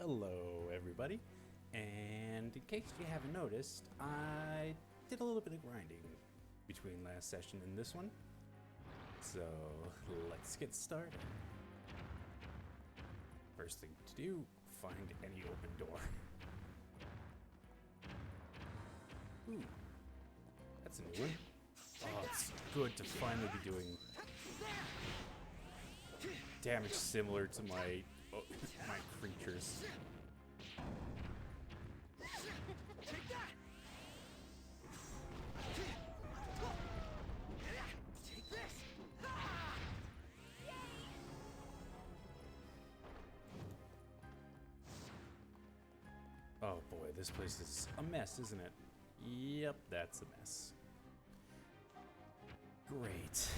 Hello, everybody. And in case you haven't noticed, I did a little bit of grinding between last session and this one. So let's get started. First thing to do, find any open door. Ooh, that's a new one. Oh, it's good to finally be doing damage similar to my creatures. Take that! Take this! Oh boy, this place is a mess, isn't it? Yep, that's a mess. Great.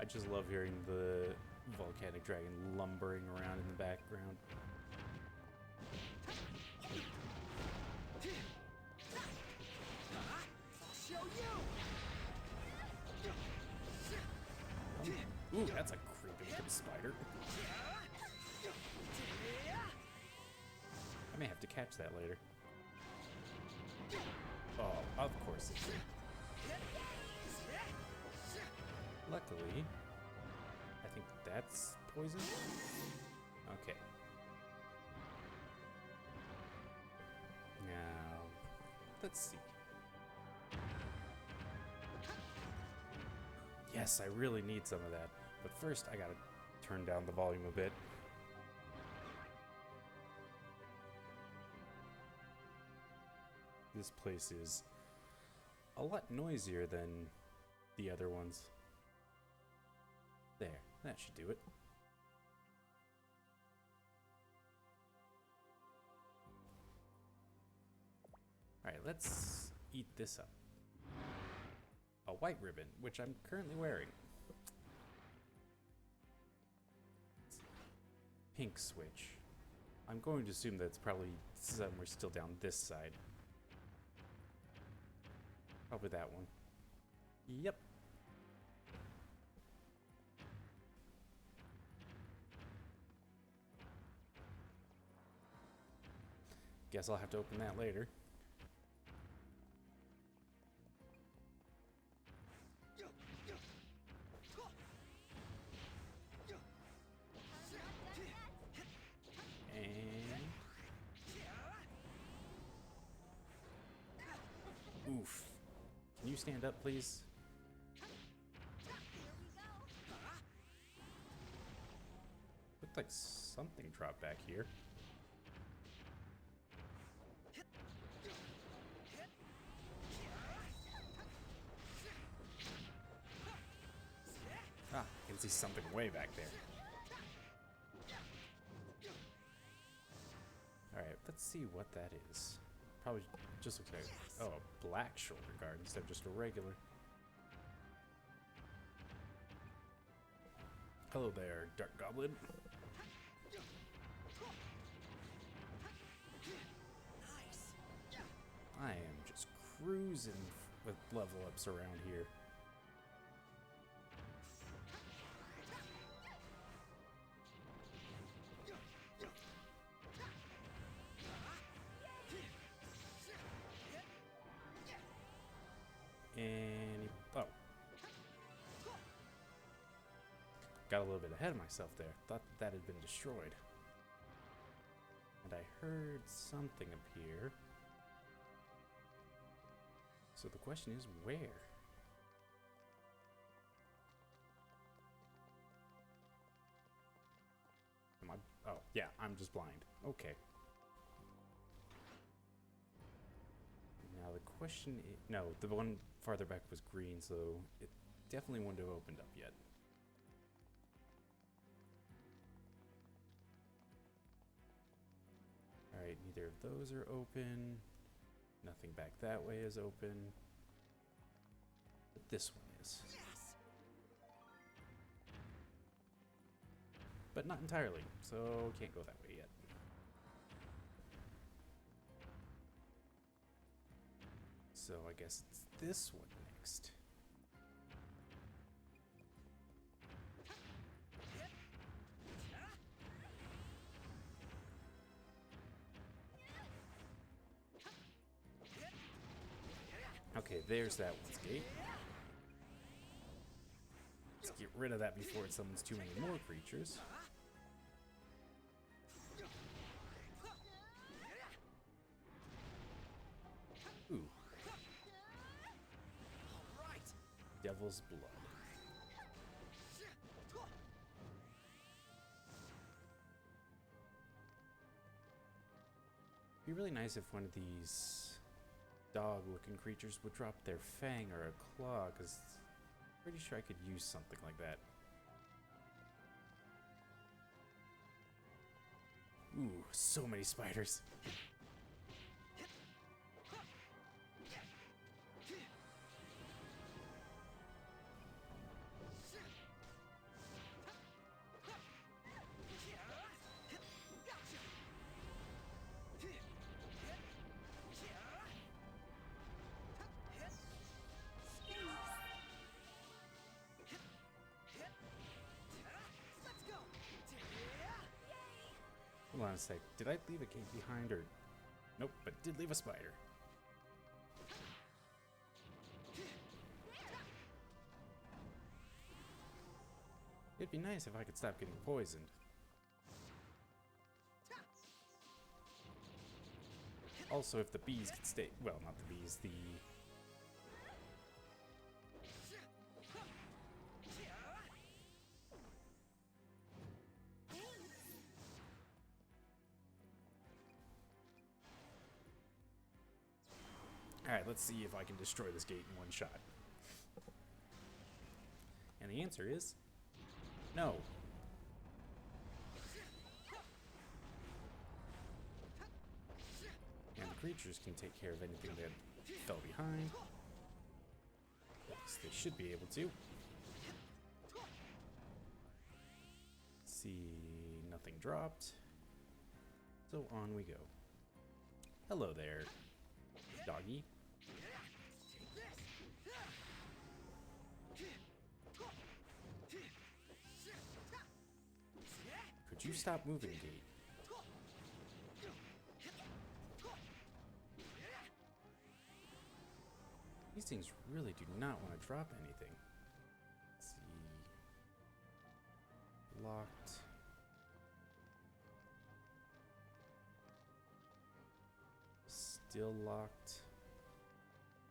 I just love hearing the volcanic dragon lumbering around in the background. I'll show you! Ooh, that's a creepy looking spider. I may have to catch that later. Oh, of course it did. Luckily, I think that's poison. Okay. Now, let's see. Yes, I really need some of that. But first, I gotta turn down the volume a bit. This place is a lot noisier than the other ones. There, that should do it. Alright, let's eat this up. A white ribbon, which I'm currently wearing. Pink switch. I'm going to assume that's probably somewhere still down this side. Probably that one. Yep. Guess I'll have to open that later. And... oof. Can you stand up, please? Looked like something dropped back here. Ah, I can see something way back there. Alright, let's see what that is. Probably just looks like, oh, a black shoulder guard instead of just a regular. Hello there, Dark Goblin. Nice. I am just cruising with level ups around here. And oh, got a little bit ahead of myself there. Thought that had been destroyed. And I heard something appear. So the question is, where? Am I? Oh, yeah, I'm just blind. Okay. Now the question is, no, the one farther back was green, so it definitely wouldn't have opened up yet. Alright, neither of those are open. Nothing back that way is open. But this one is. Yes. But not entirely, so can't go that way yet. So I guess it's this one next. Okay, there's that one's gate. Let's get rid of that before it summons too many more creatures. Ooh. Devil's Blood. It'd be really nice if one of these dog-looking creatures would drop their fang or a claw, because I'm pretty sure I could use something like that. Ooh, so many spiders. Hold on a sec. Did I leave a gate behind or... Nope, but did leave a spider. It'd be nice if I could stop getting poisoned. Also, if the bees could stay... Well, not the bees, the... Alright, let's see if I can destroy this gate in one shot. And the answer is... no. And the creatures can take care of anything that fell behind. At least they should be able to. See, nothing dropped. So on we go. Hello there, doggy. Could you stop moving, gate? These things really do not want to drop anything. Let's see. Locked. Still locked.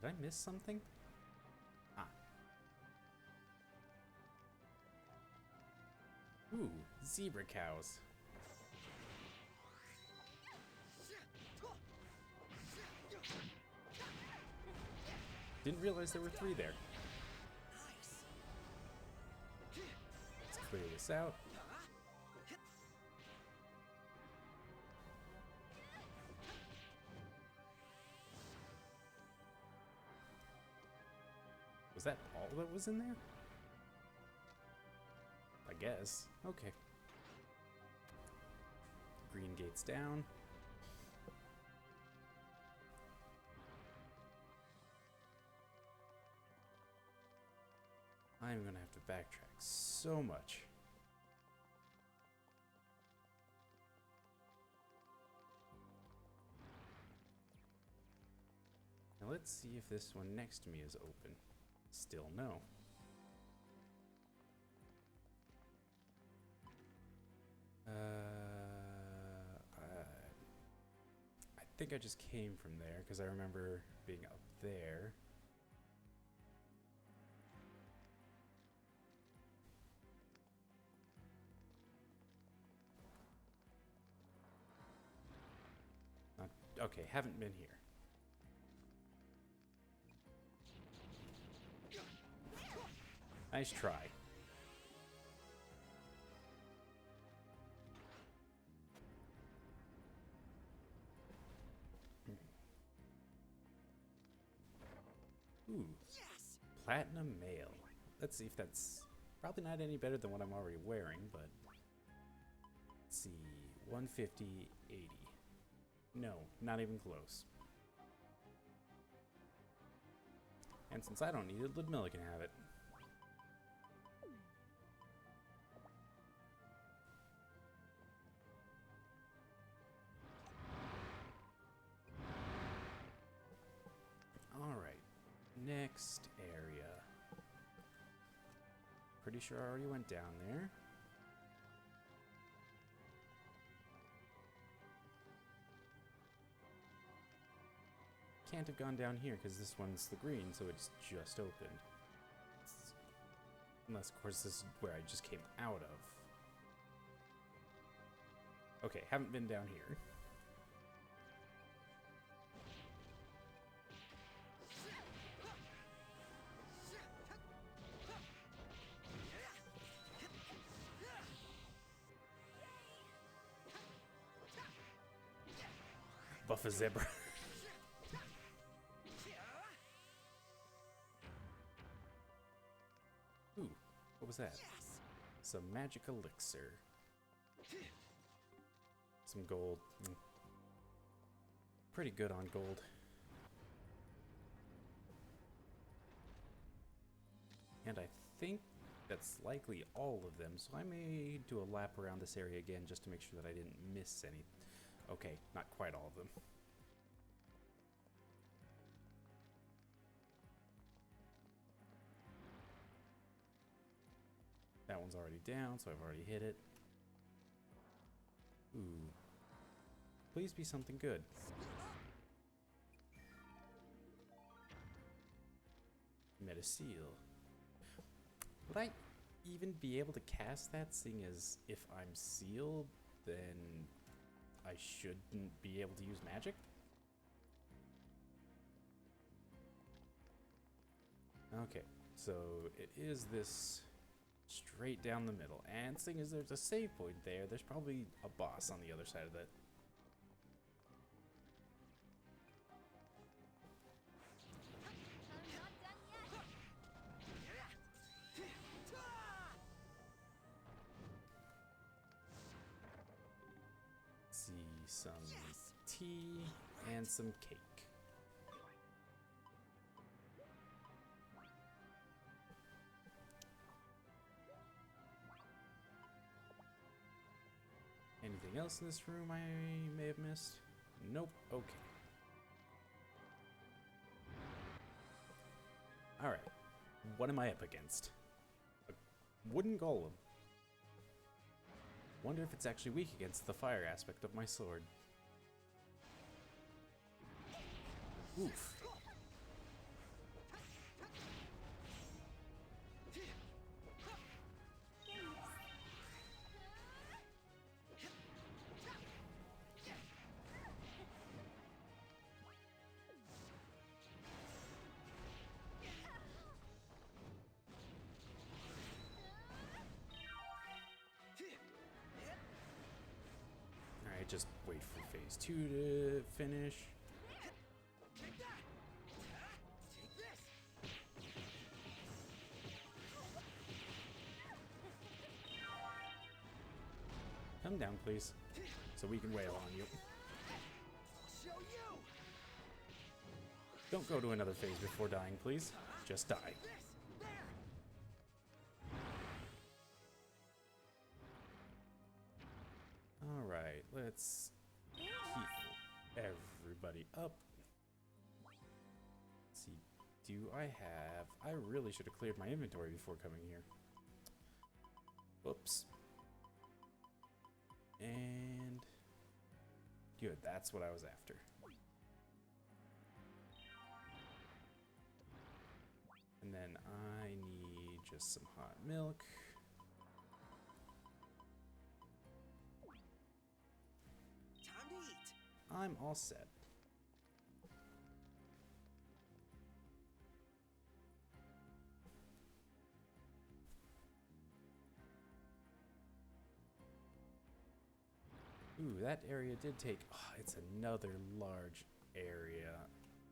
Did I miss something? Ah. Ooh, zebra cows. Didn't realize there were 3 there. Let's clear this out. Was that all that was in there? I guess. Okay. Green gate's down. I'm gonna have to backtrack so much. Now let's see if this one next to me is open. Still no. I think I just came from there because I remember being up there. Okay, haven't been here. Nice try. Ooh. Yes. Platinum mail. Let's see if that's probably not any better than what I'm already wearing, but let's see. 150, 80. No, not even close. And since I don't need it, Ludmilla can have it. Alright. sure I already went down there. Can't have gone down here because this one's the green, so it's just opened. Unless, of course, this is where I just came out of. Okay, haven't been down here. Buff a zebra. Ooh, what was that? Some magic elixir. Some gold. Pretty good on gold. And I think that's likely all of them, so I may do a lap around this area again just to make sure that I didn't miss any. Okay, not quite all of them. That one's already down, so I've already hit it. Ooh. Please be something good. Metaseal. Would I even be able to cast that, seeing as if I'm sealed, then I shouldn't be able to use magic? Okay, so it is this straight down the middle, and seeing as there's a save point there, there's probably a boss on the other side of that. See some tea and some cake. Anything else in this room I may have missed? Nope. Okay. Alright. What am I up against? A wooden golem. Wonder if it's actually weak against the fire aspect of my sword. Oof. Alright, just wait for phase 2 to finish. Take that! Take this! Come down, please, so we can wail on you. I'll show you! Don't go to another phase before dying, please. Just die. This! There! Alright, let's heal everybody up. Let's see, do I have... I really should have cleared my inventory before coming here. Oops. And... good, that's what I was after. And then I need just some hot milk. Time to eat! I'm all set. Ooh, that area did take... oh, it's another large area.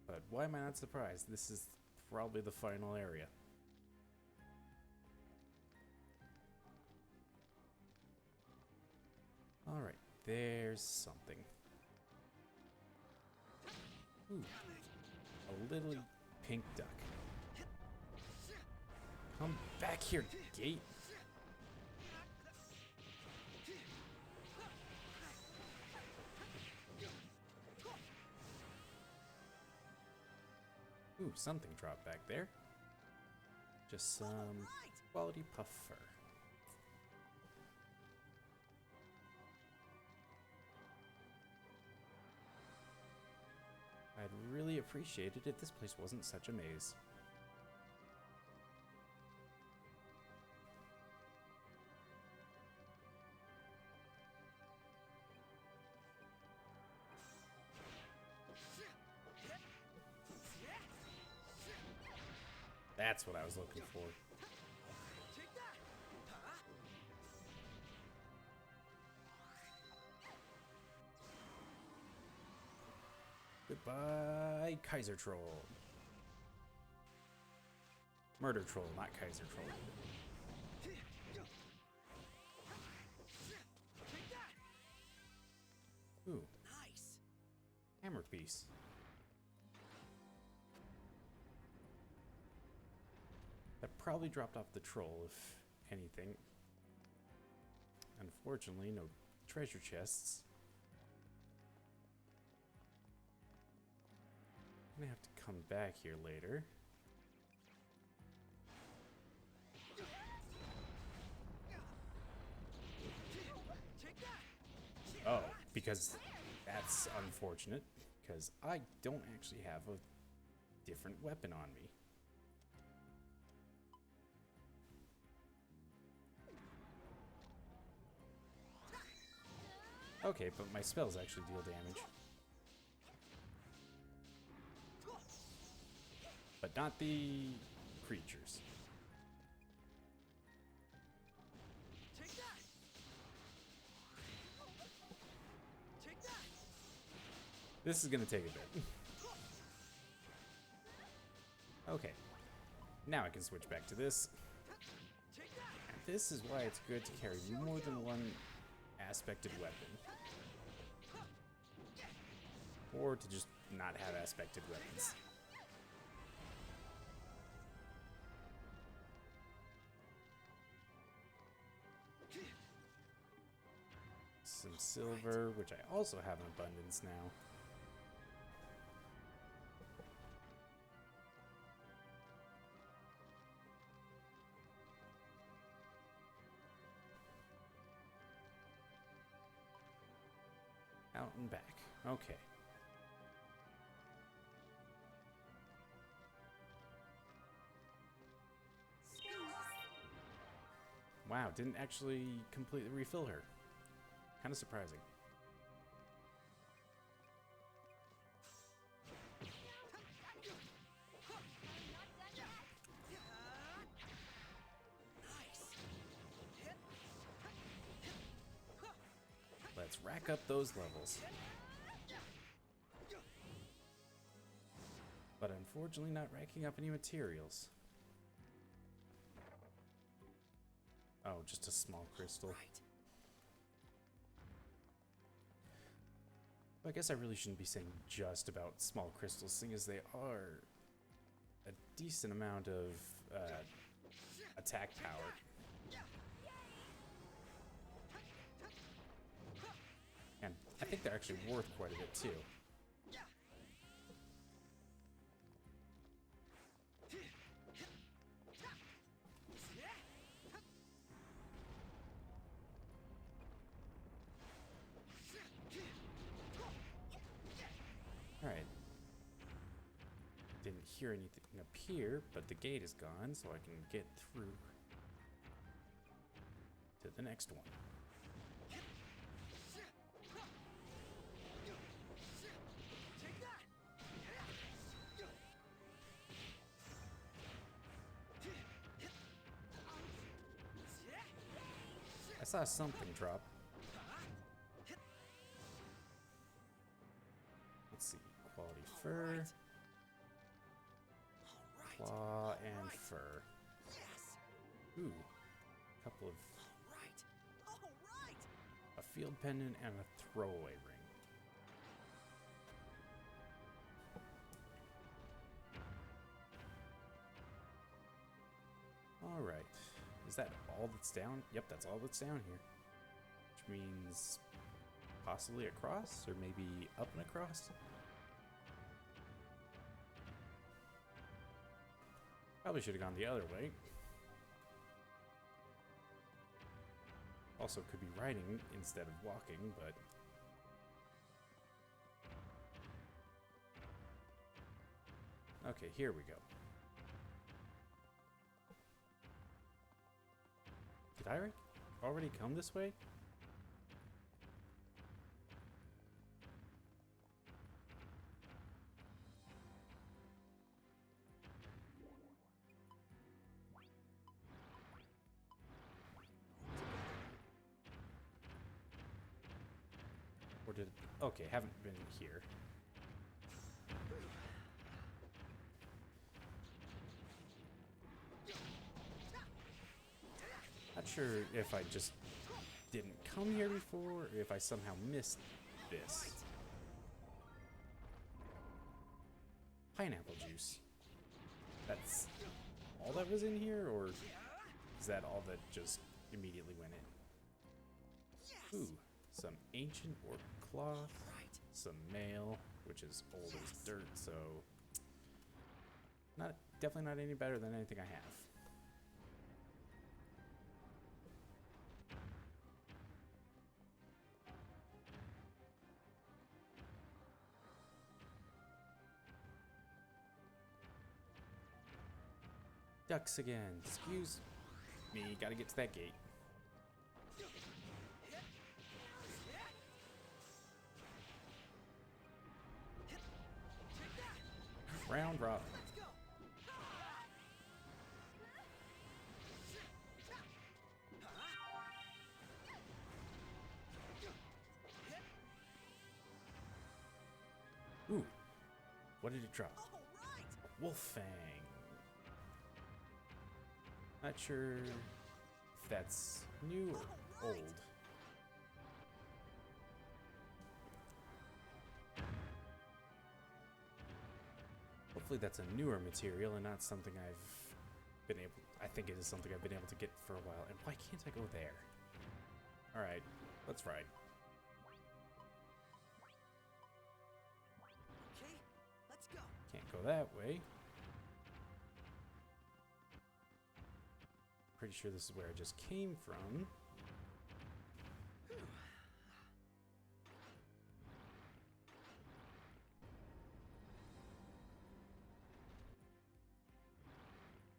But why am I not surprised? This is probably the final area. Alright, there's something. Ooh, a little pink duck. Come back here, gate. Ooh, something dropped back there. Just some quality puff fur. I'd really appreciate it if this place wasn't such a maze. That's what I was looking for. Take that. Huh? Goodbye, Kaiser Troll. Murder Troll, not Kaiser Troll. Take that. Ooh, Nice. hammer piece. That probably dropped off the troll, if anything. Unfortunately, no treasure chests. I'm gonna have to come back here later. Take that. Oh, because that's unfortunate, because I don't actually have a different weapon on me. Okay, but my spells actually deal damage. But not the creatures. Take that. Take that. This is gonna take a bit. Okay. Now I can switch back to this. Take that. And this is why it's good to carry more than one aspected weapon. Or to just not have aspected weapons. Some silver, which I also have in abundance now. Out and back. Okay. Wow, didn't actually completely refill her. Kind of surprising. Let's rack up those levels. But unfortunately not racking up any materials. Oh, just a small crystal. I guess I really shouldn't be saying just about small crystals, seeing as they are a decent amount of attack power. And I think they're actually worth quite a bit too. Alright. Didn't hear anything appear, but the gate is gone, so I can get through to the next one. I saw something drop. Let's see. Quality fur. Claw and fur. Ooh. Couple of... a field pendant and a throwaway ring. Alright. Is that all that's down? Yep, that's all that's down here. Which means possibly across, or maybe up and across. Probably should have gone the other way. Also could be riding instead of walking, but... Okay, here we go. Did I already come this way? Or did... Okay, haven't been here. Not sure if I just didn't come here before, or if I somehow missed this. Pineapple juice. That's all that was in here, or is that all that just immediately went in? Ooh, some ancient orc cloth, some mail, which is old as dirt, so definitely not any better than anything I have. Ducks again. Excuse me, gotta get to that gate. Round robin. Ooh, what did it drop? A wolf fang. Not sure if that's new or old. Hopefully that's a newer material and not something I think it is something I've been able to get for a while. And why can't I go there? Alright, let's ride. Okay, let's go. Can't go that way. Pretty sure this is where I just came from.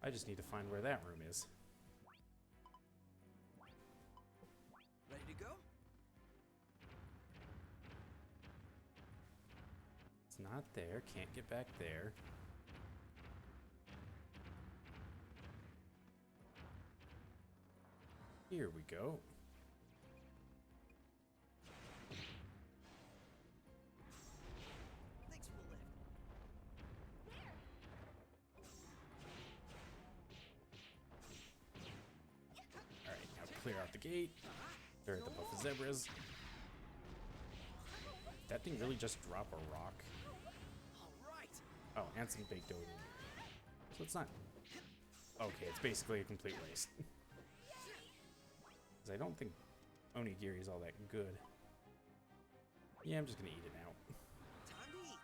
I just need to find where that room is. Ready to go? It's not there. Can't get back there. Here we go. Thanks for the lift. Alright, now clear out the gate. Clear out the buff of zebras. That thing really just drop a rock? All right. Oh, and some baked odin. So it's not... Okay, it's basically a complete waste. Because I don't think onigiri is all that good. Yeah, I'm just gonna eat it now. Time to eat.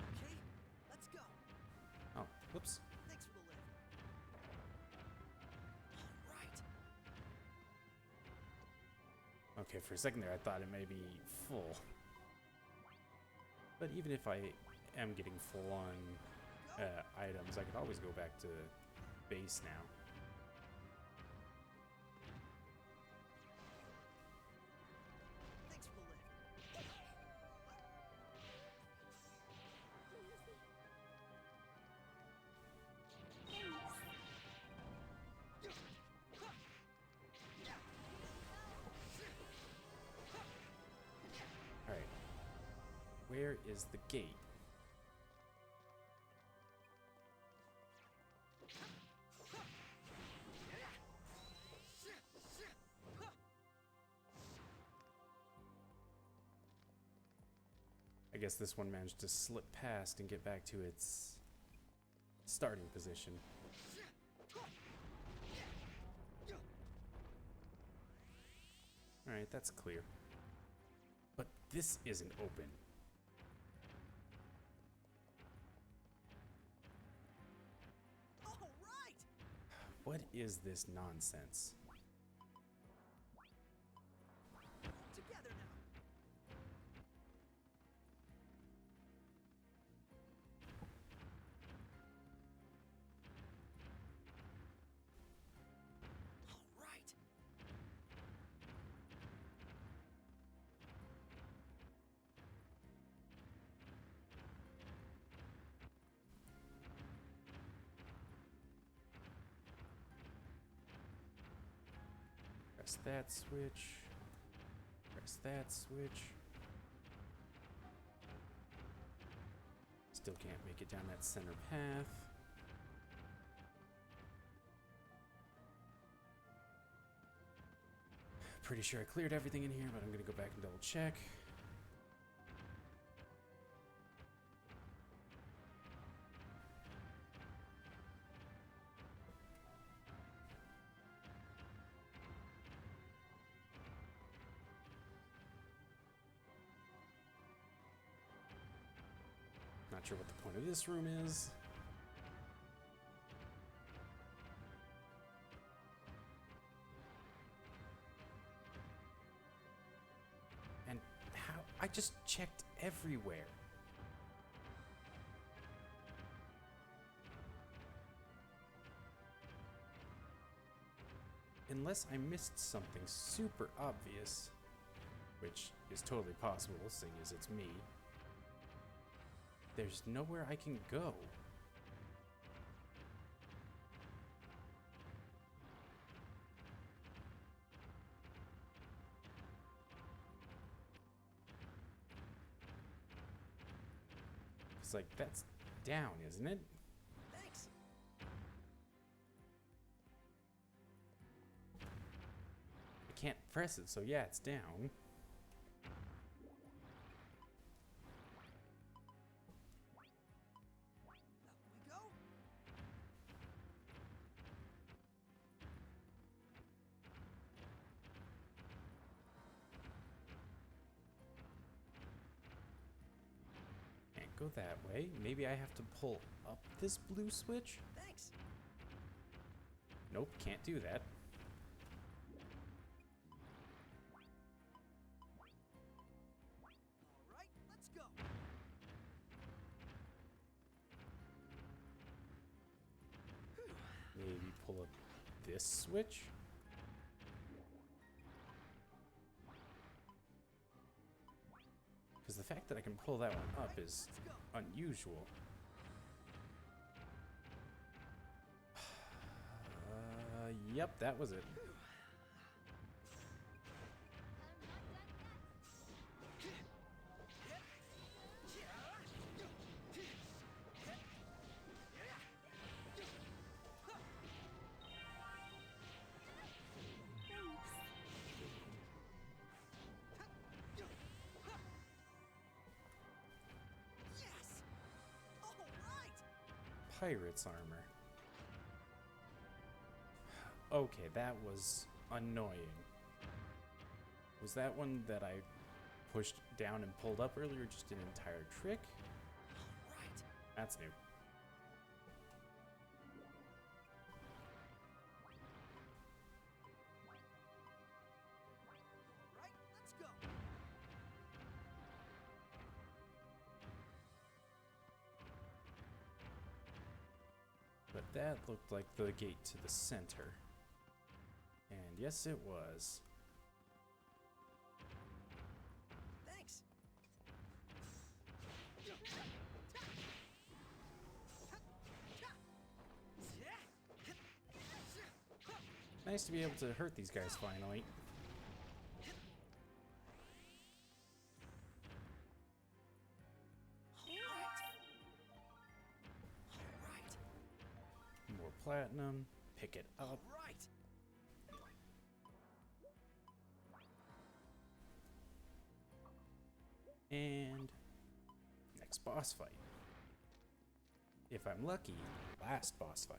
Okay, let's go. Oh, whoops. Thanks for the lift. All right. Okay, for a second there I thought it may be full. But even if I am getting full on items, I could always go back to base now. Thanks for the lift. Alright. Where is the gate? I guess this one managed to slip past and get back to its starting position. Alright, that's clear. But this isn't open. All right. What is this nonsense? Together now. All right. Press that switch. Press that switch. Still can't make it down that center path. Pretty sure I cleared everything in here, but I'm gonna go back and double check. Not sure what the point of this room is. And how? I just checked everywhere. Unless I missed something super obvious, which is totally possible, seeing as it's me. There's nowhere I can go. It's like, that's down, isn't it? Thanks. I can't press it, so yeah, it's down. Up we go. Can't go that way. Maybe I have to pull up this blue switch? Thanks. Nope, can't do that. All right, let's go. Maybe pull up this switch? Because the fact that I can pull that one up is unusual. Yep, that was it. Yes. All right. Pirate's armor. Okay, that was annoying. Was that one that I pushed down and pulled up earlier just an entire trick? All right. That's new. All right, let's go. But that looked like the gate to the center. And yes, it was. Thanks. Nice to be able to hurt these guys finally. All right. More platinum. Pick it up. All right. And next boss fight. If I'm lucky, last boss fight.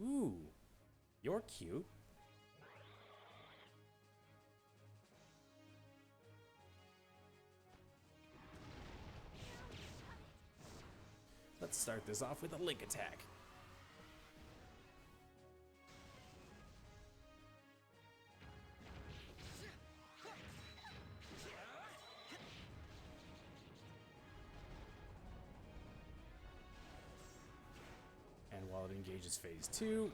Ooh, you're cute. start this off with a link attack. And while it engages phase 2,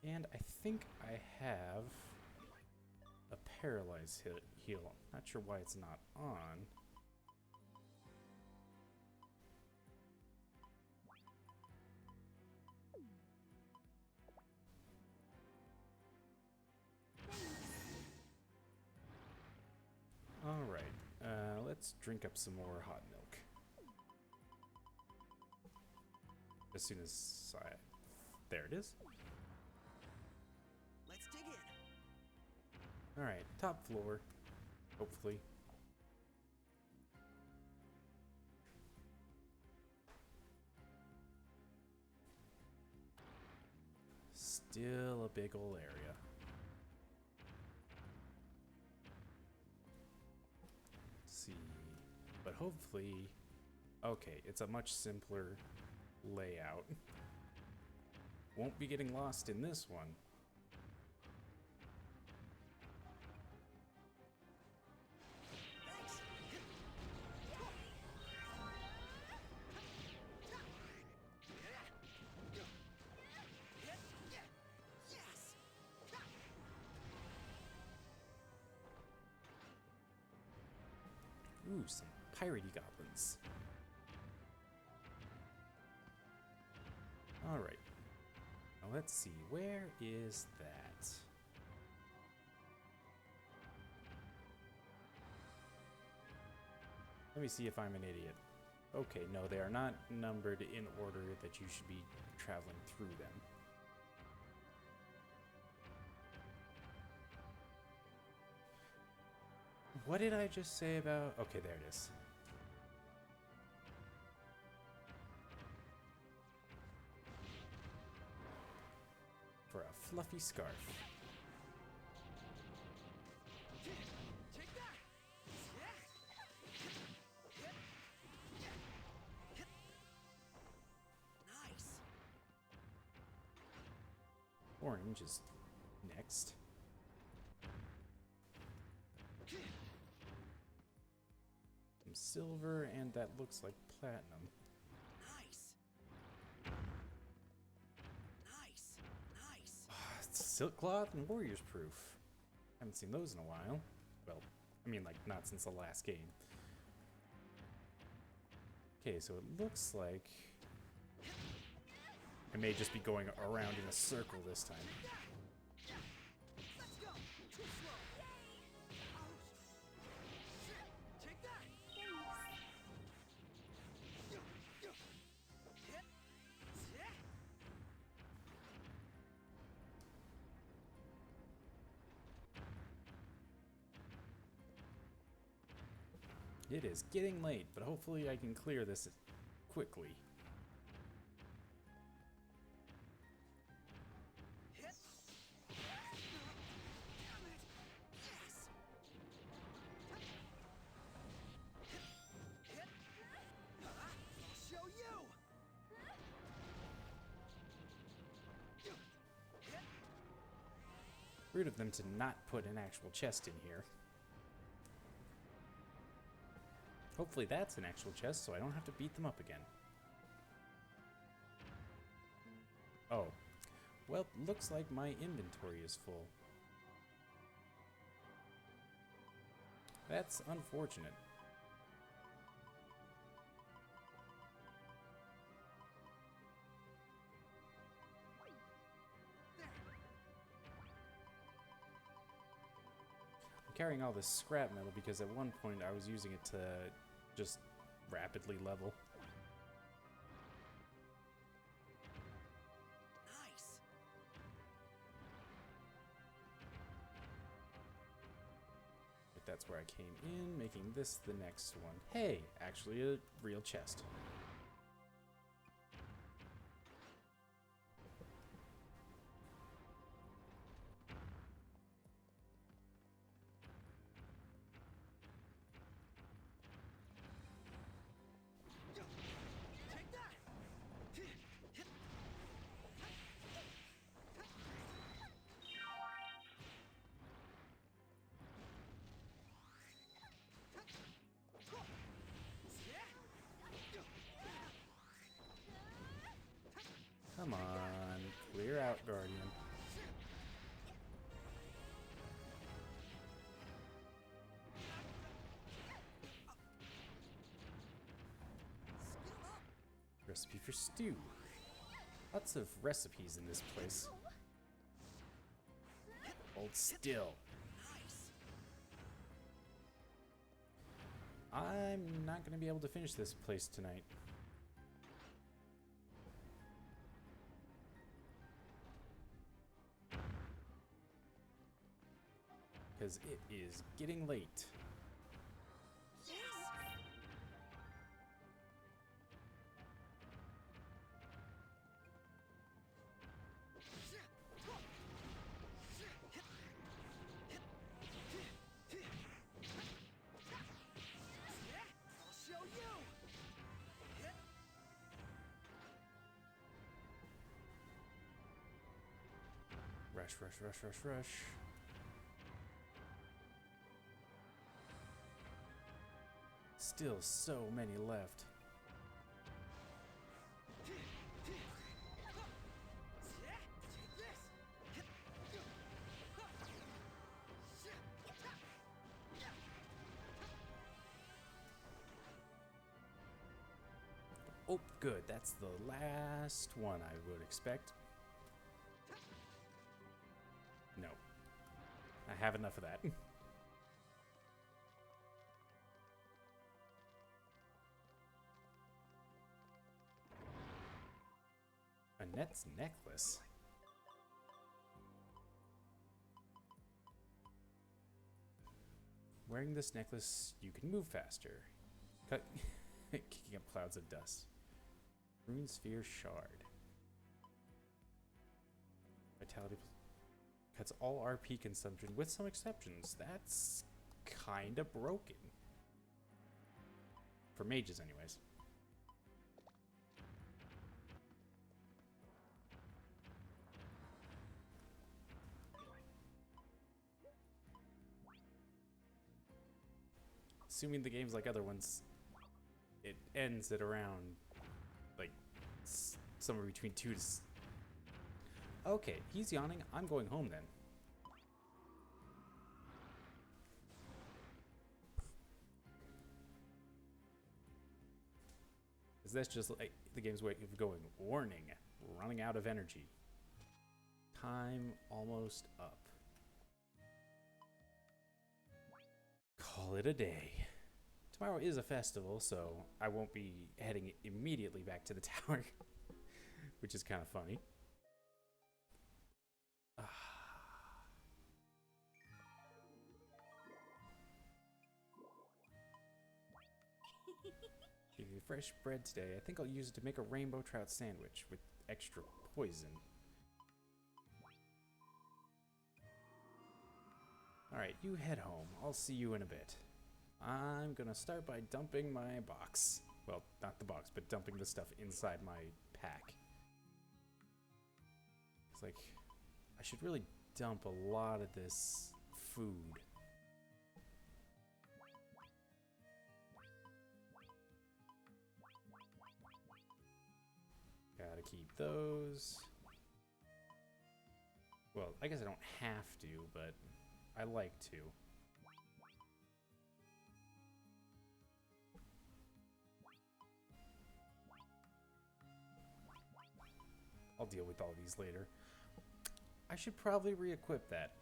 and I think I have a paralyzed heal. Not sure why it's not on. Alright, let's drink up some more hot milk. As soon as I... There it is. Let's dig in. Alright, top floor. Hopefully. Still a big ol' area. Let's see. But hopefully... Okay, it's a much simpler layout. Won't be getting lost in this one. Ooh, some piratey goblins. Alright. Now let's see, where is that? Let me see if I'm an idiot. Okay, no, they are not numbered in order that you should be traveling through them. What did I just say about... Okay, there it is. For a fluffy scarf. Take that. Nice. Orange is next. Some silver, and that looks like platinum. Nice. Nice. Nice. It's silk cloth and warrior's proof. Haven't seen those in a while. Well, I mean, like, not since the last game. Okay, so it looks like I may just be going around in a circle this time. Let's go. Too slow. Take that. It is getting late, but hopefully I can clear this quickly. Show you. Rude of them to not put an actual chest in here. Hopefully that's an actual chest, so I don't have to beat them up again. Oh. Well, looks like my inventory is full. That's unfortunate. I'm carrying all this scrap metal because at one point I was using it to just rapidly level. Nice. that's where I came in, making this the next one. Hey, actually a real chest. Take that! Come on, clear out, Guardian. Recipe for stew. Lots of recipes in this place. Hold still. I'm not going to be able to finish this place tonight. Because it is getting late. Rush, rush, rush, rush, rush. Still so many left. Oh, good. That's the last one I would expect. No. I have enough of that. Annette's necklace. Wearing this necklace, you can move faster. Kicking up clouds of dust. Rune sphere shard. Vitality cuts all RP consumption with some exceptions. That's kinda broken. For mages, anyways. Assuming the game's like other ones, it ends at around, like, somewhere between 2 to... Okay, he's yawning. I'm going home then. Because that's just like the game's way of going, warning, running out of energy. Time almost up. Call it a day. Tomorrow is a festival, so I won't be heading immediately back to the tower, which is kind of funny. Give you fresh bread today. I think I'll use it to make a rainbow trout sandwich with extra poison. Alright, you head home. I'll see you in a bit. I'm gonna start by dumping my box. Well, not the box, but dumping the stuff inside my pack. It's like, I should really dump a lot of this food. Gotta keep those. Well, I guess I don't have to, but I like to. I'll deal with all these later. I should probably re-equip that.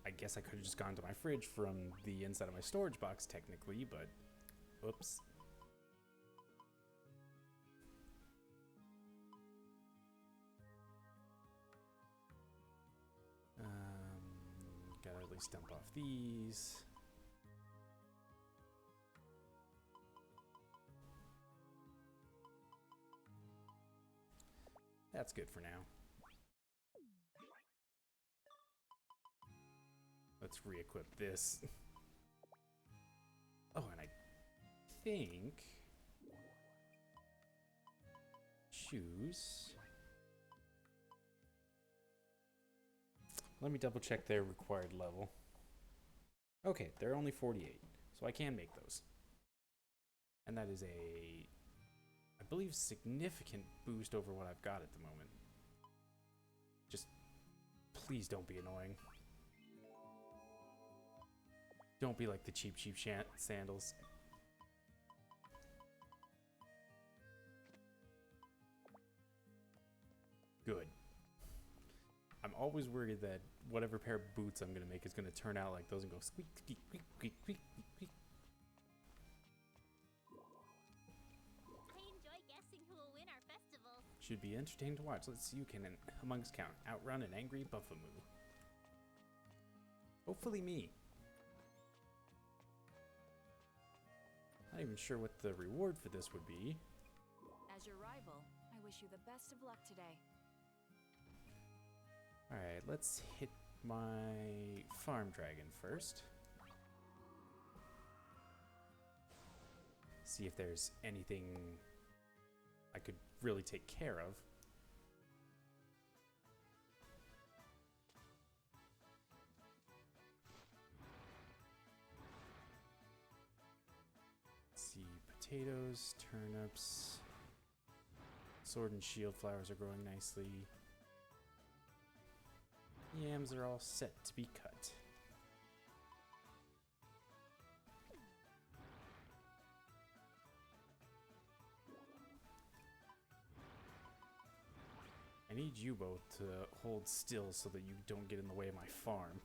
I guess I could have just gone to my fridge from the inside of my storage box, technically, but oops. Gotta at least dump off these. That's good for now. Let's re-equip this. Oh, and I think choose. Let me double check their required level. Okay, they're only 48, so I can make those. And that is a, I believe, significant boost over what I've got at the moment. Just please don't be annoying. Don't be like the cheap sandals. Good. I'm always worried that whatever pair of boots I'm gonna make is gonna turn out like those and go squeak, squeak, squeak, squeak, squeak, squeak. I enjoy guessing who will win our festivals. Should be entertaining to watch. Let's see who can, amongst count, outrun an angry Buffamoo. Hopefully me. Not even sure what the reward for this would be. As your rival, I wish you the best of luck today. Alright, let's hit my farm dragon first. See if there's anything I could really take care of. Let's see, potatoes, turnips, sword and shield flowers are growing nicely. Yams are all set to be cut. I need you both to hold still so that you don't get in the way of my farm.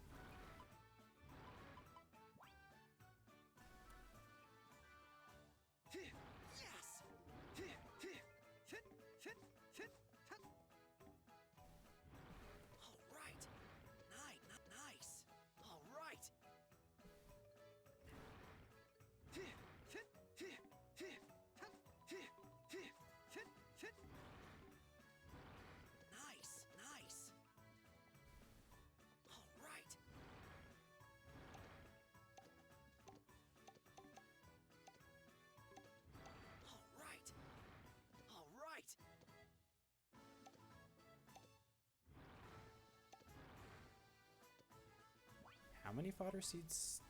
How many fodder seeds?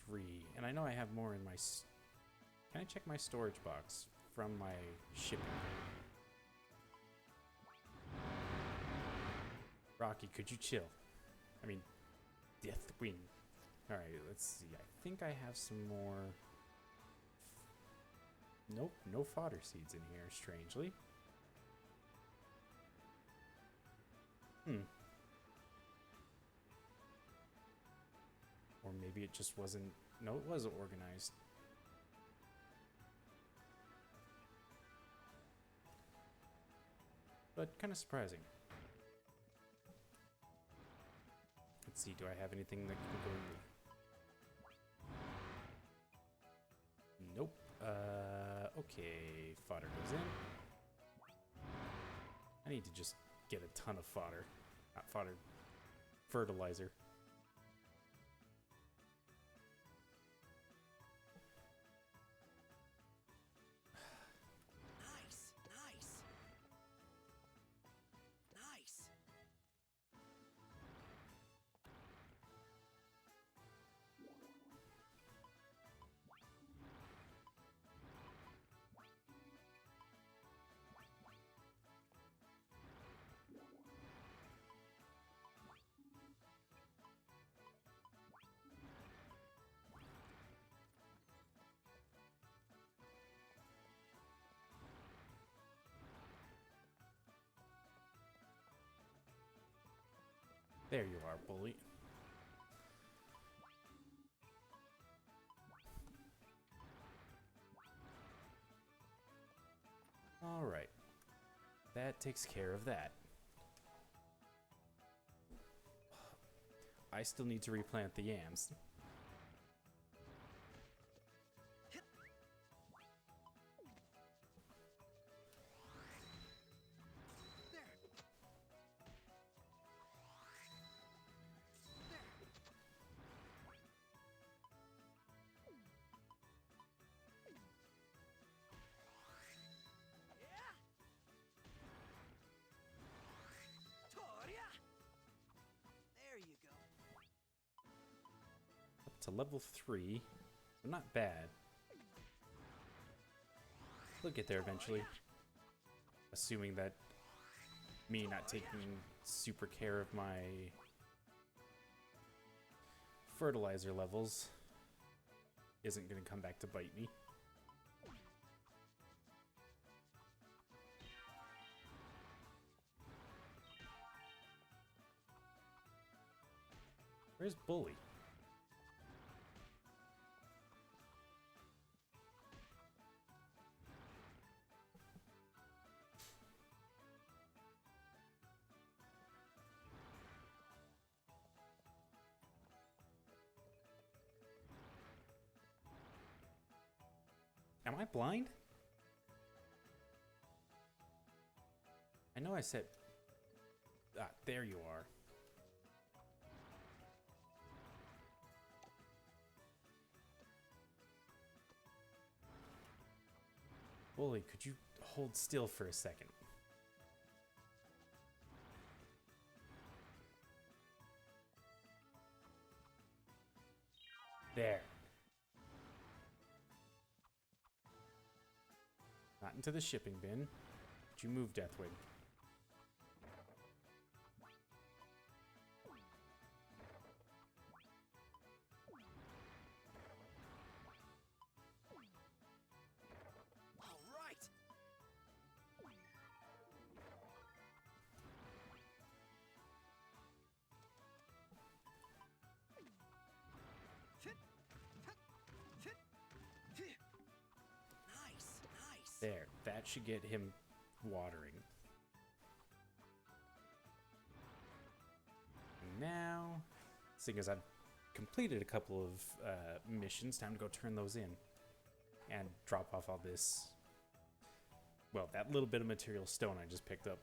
3. And I know I have more in my... Can I check my storage box from my shipping? Rocky, could you chill? I mean, Death Wing. Alright, let's see. I think I have some more... Nope, no fodder seeds in here, strangely. Or maybe it just wasn't... No, it was organized. But kind of surprising. Let's see, do I have anything that can go in? Nope. Okay, fodder goes in. I need to just get a ton of fodder. Not fodder, fertilizer. There you are, bully. that takes care of that. I still need to replant the yams. There you go. Up to level 3. So not bad. We'll get there eventually. Assuming that me not taking super care of my fertilizer levels isn't going to come back to bite me. Where's Bully? Am I blind? I know I said... Ah, there you are. Bully, could you hold still for a second? There. Not into the shipping bin. But you move, Deathwing. All right. Nice, nice. There. That should get him watering. And now, seeing as I've completed a couple of missions, time to go turn those in. And drop off all this... Well, that little bit of material stone I just picked up.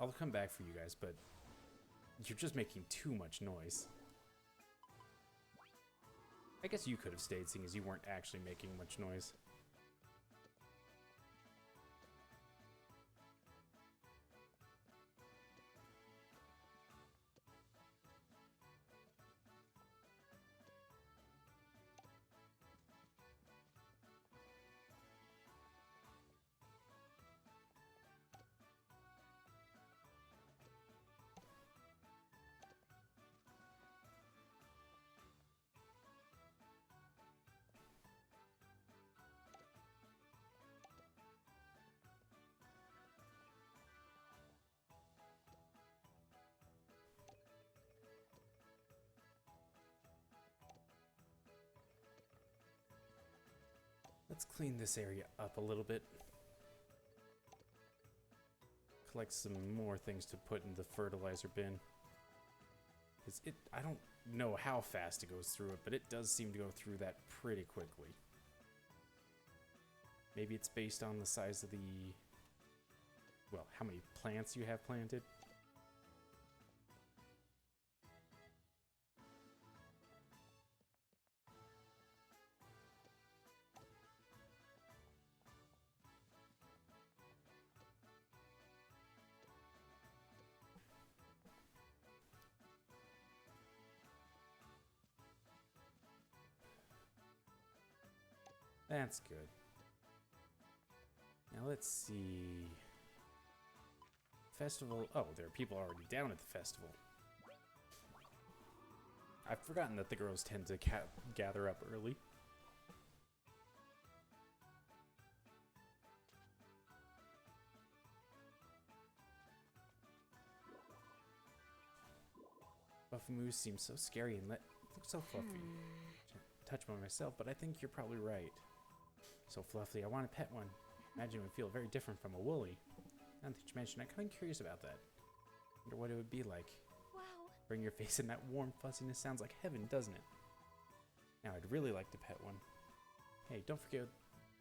I'll come back for you guys, but you're just making too much noise. I guess you could have stayed, seeing as you weren't actually making much noise. Let's clean this area up a little bit. Collect some more things to put in the fertilizer bin. I don't know how fast it goes through it, but it does seem to go through that pretty quickly. Maybe it's based on the size of the... Well, how many plants you have planted. That's good. Now let's see. Festival. Oh, there are people already down at the festival. I've forgotten that the girls tend to gather up early. Buffamoo seems so scary and looks so fluffy. Touch one myself, but I think you're probably right. So fluffy, I want to pet one. Imagine it would feel very different from a woolly. Now that you mentioned, I'm kind of curious about that. Wonder what it would be like. Wow. Bring your face in that warm fuzziness sounds like heaven, doesn't it? Now I'd really like to pet one. Hey, don't forget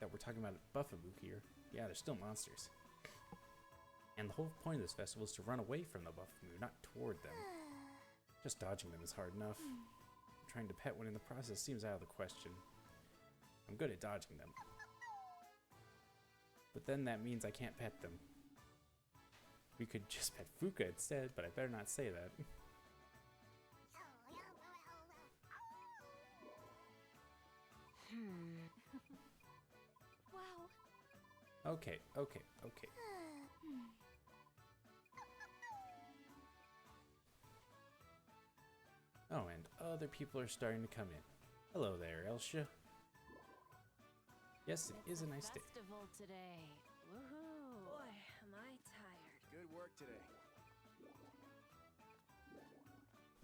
that we're talking about Buffamoo here. Yeah, they're still monsters. And the whole point of this festival is to run away from the Buffamoo, not toward them. Just dodging them is hard enough. Trying to pet one in the process seems out of the question. I'm good at dodging them. But then that means I can't pet them. We could just pet Fuka instead, but I better not say that. Wow. Okay. Oh, and other people are starting to come in. Hello there, Elsia. Yes, it is a nice day. Festival today. Woohoo. Boy, am I tired. Good work today.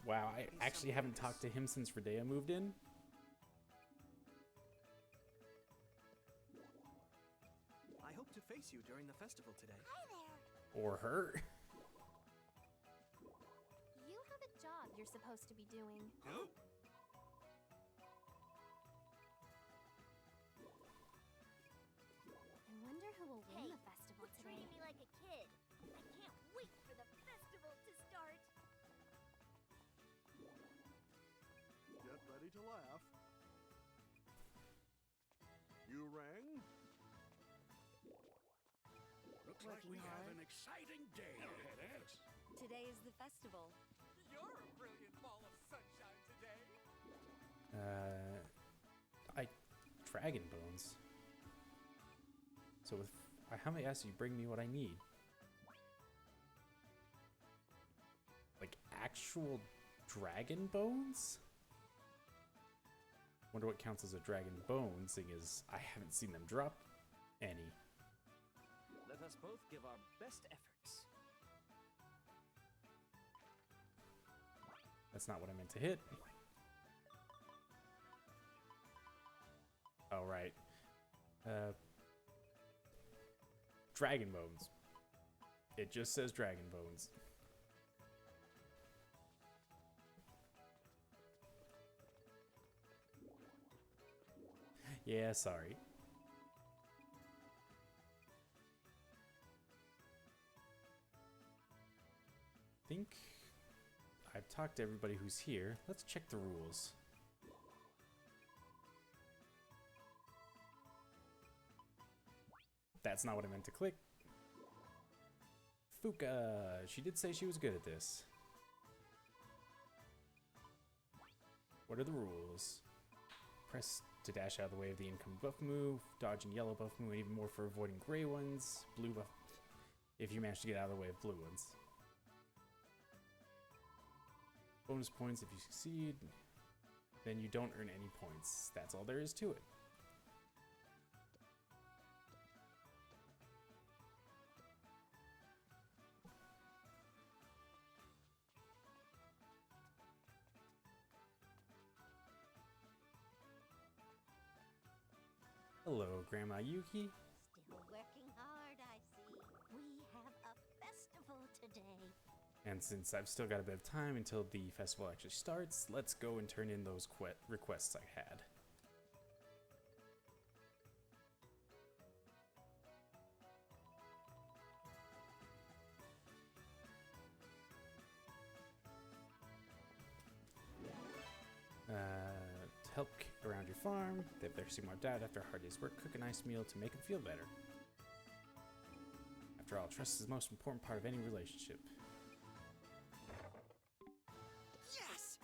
Wow, I actually haven't talked to him since Redea moved in. I hope to face you during the festival today. Hi there. Or her. You have a job you're supposed to be doing. Huh? I wonder who will win the festival today. Treating me like a kid. I can't wait for the festival to start. Get ready to laugh. You rang? Looks like we have an exciting day ahead of us. Today is the festival. You're a brilliant ball of sunshine today. Dragon bones. So with how many asks you bring me what I need? Like actual dragon bones? Wonder what counts as a dragon bone, seeing as I haven't seen them drop any. Let us both give our best efforts. That's not what I meant to hit. Oh, right. Dragon bones. It just says dragon bones. Yeah, sorry. Think I've talked to everybody who's here. Let's check the rules. That's not what I meant to click. Fuka! She did say she was good at this. What are the rules? Press to dash out of the way of the incoming Buffamoo, dodging yellow Buffamoo, and even more for avoiding gray ones. Blue buff if you manage to get out of the way of blue ones. Bonus points if you succeed. Then you don't earn any points. That's all there is to it. Hello, Grandma Yuki. Still working hard, I see. We have a festival today. And since I've still got a bit of time until the festival actually starts, let's go and turn in those requests I had. To help around your farm, if they see more dad after a hard day's work, cook a nice meal to make them feel better. After all, trust is the most important part of any relationship. Yes!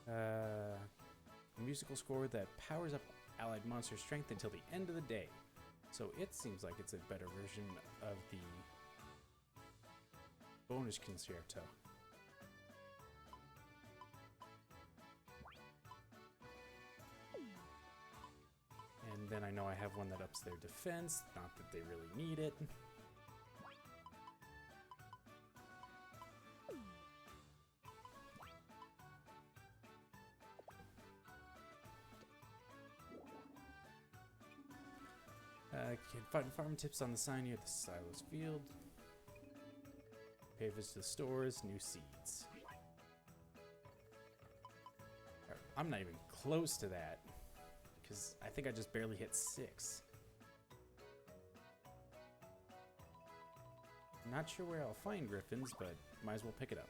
A musical score that powers up allied monster strength until the end of the day. So it seems like it's a better version of the bonus concerto. then I know I have one that ups their defense. Not that they really need it. Can find farm tips on the sign near the silos field. Pay visits to the stores, new seeds. I'm not even close to that, because I think I just barely hit 6. Not sure where I'll find griffins, but might as well pick it up.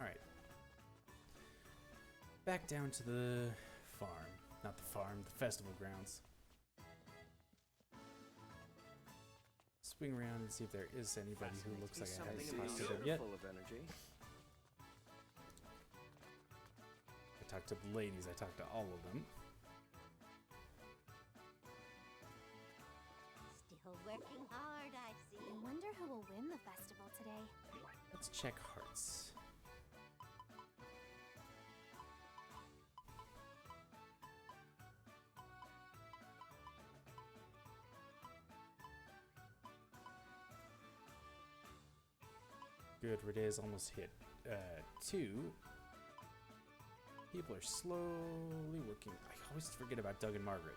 Alright. Back down to the farm. Not the farm, the festival grounds. Swing around and see if there is anybody who looks like I haven't talked to them yet. Full of energy. I talked to the ladies, I talked to all of them. Still working hard, I see. I wonder who will win the festival today. Let's check hearts. Good, Rede's almost hit 2. People are slowly working. I always forget about Doug and Margaret.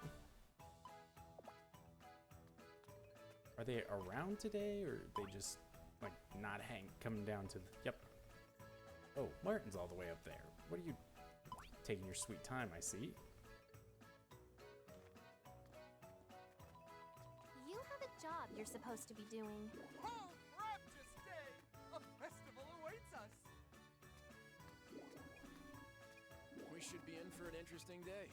Are they around today, or they just like not coming down to the, yep. Oh, Martin's all the way up there. What are you taking your sweet time, I see? You have a job you're supposed to be doing. Hold rapture stay! A festival awaits us! We should be in for an interesting day.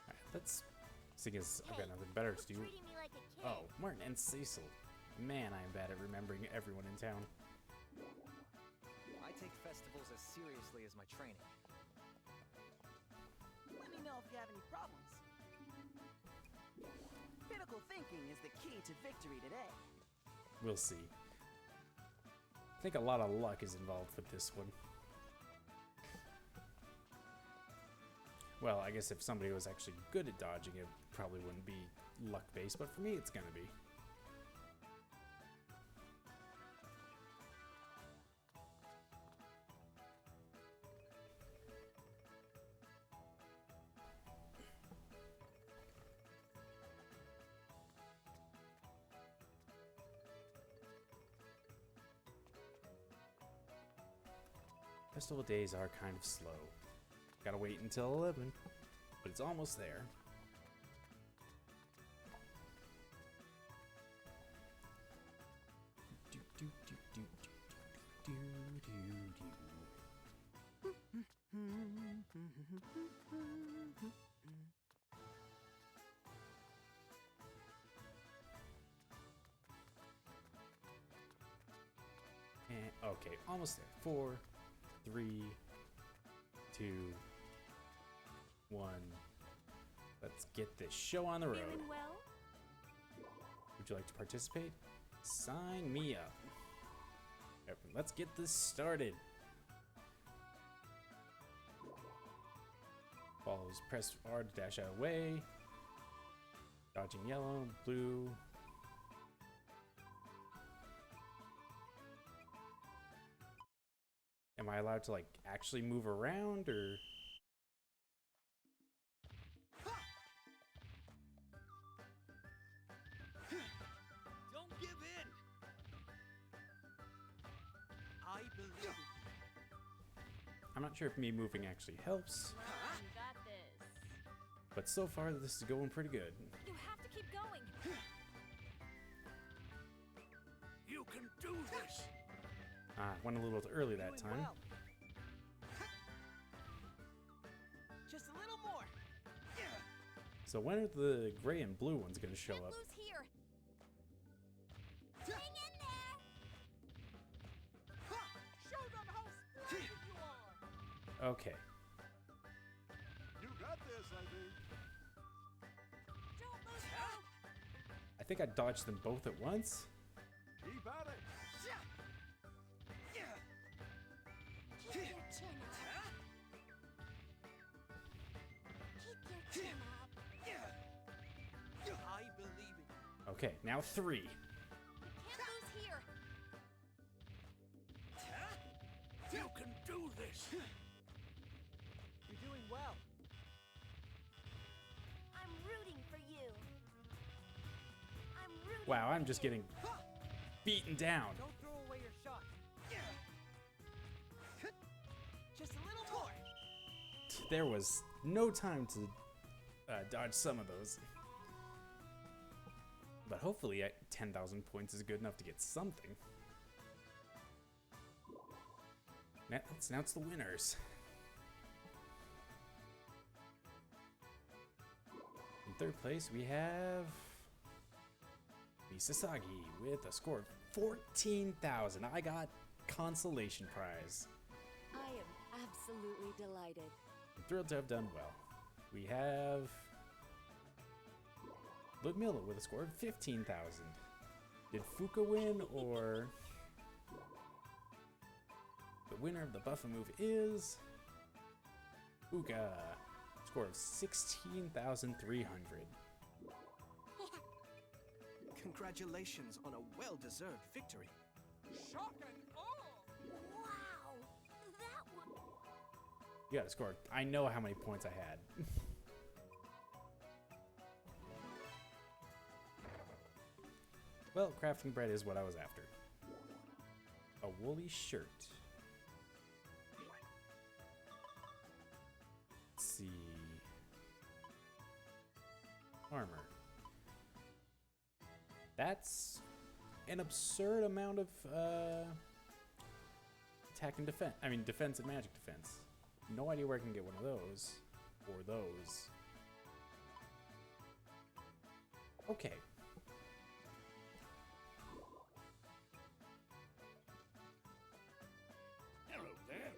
Alright, let's see, guess I've got nothing better to do. Treating me like a kid. Oh, Martin and Cecil. Man, I am bad at remembering everyone in town. I take festivals as seriously as my training. Let me know if you have any problems. Critical thinking is the key to victory today. We'll see. I think a lot of luck is involved with this one. Well, I guess if somebody was actually good at dodging, it probably wouldn't be luck-based, but for me, it's gonna be. Festival days are kind of slow. Gotta wait until 11, but it's almost there. Do, do, do, do, do, do, do, do. And, okay, almost there. 4, 3, 2, 1. Let's get this show on the road. Feeling well? Would you like to participate? Sign me up. Everyone, let's get this started. Follows press R to dash out away. Dodging yellow, blue. Am I allowed to like actually move around, or? Don't give in! I believe. I'm not sure if me moving actually helps, You got this. but so far this is going pretty good. You have to keep going. You can do this! Went a little too early that Doing time. well. Just a little more. So when are the gray and blue ones going to show up? Lose here. Hang in there. Show them how splendid you are! Okay. You got this, I think. think I dodged them both at once. Keep at it. Keep your chin up. Keep your chin up. I believe in you. Okay, now 3. Can't lose here. You can do this. You're doing well. I'm rooting for you. I'm rooting Wow, for I'm just you. getting beaten down. Don't throw away your shot. Just a little more. There was no time to dodge some of those. But hopefully 10,000 points is good enough to get something. Now, let's announce the winners. In third place, we have Misasagi with a score of 14,000. I got consolation prize. I am absolutely delighted. I'm thrilled to have done well. We have Ludmilla with a score of 15,000. Did Fuka win, or the winner of the buffer move is Fuka, score of 16,300. Congratulations on a well-deserved victory. Shock and awe. Wow. That one. You got a score. I know how many points I had. Well, crafting bread is what I was after. A woolly shirt. Let's see. Armor. That's an absurd amount of attack and defense. I mean, defense and magic defense. No idea where I can get one of those. Or those. Okay. Hello there.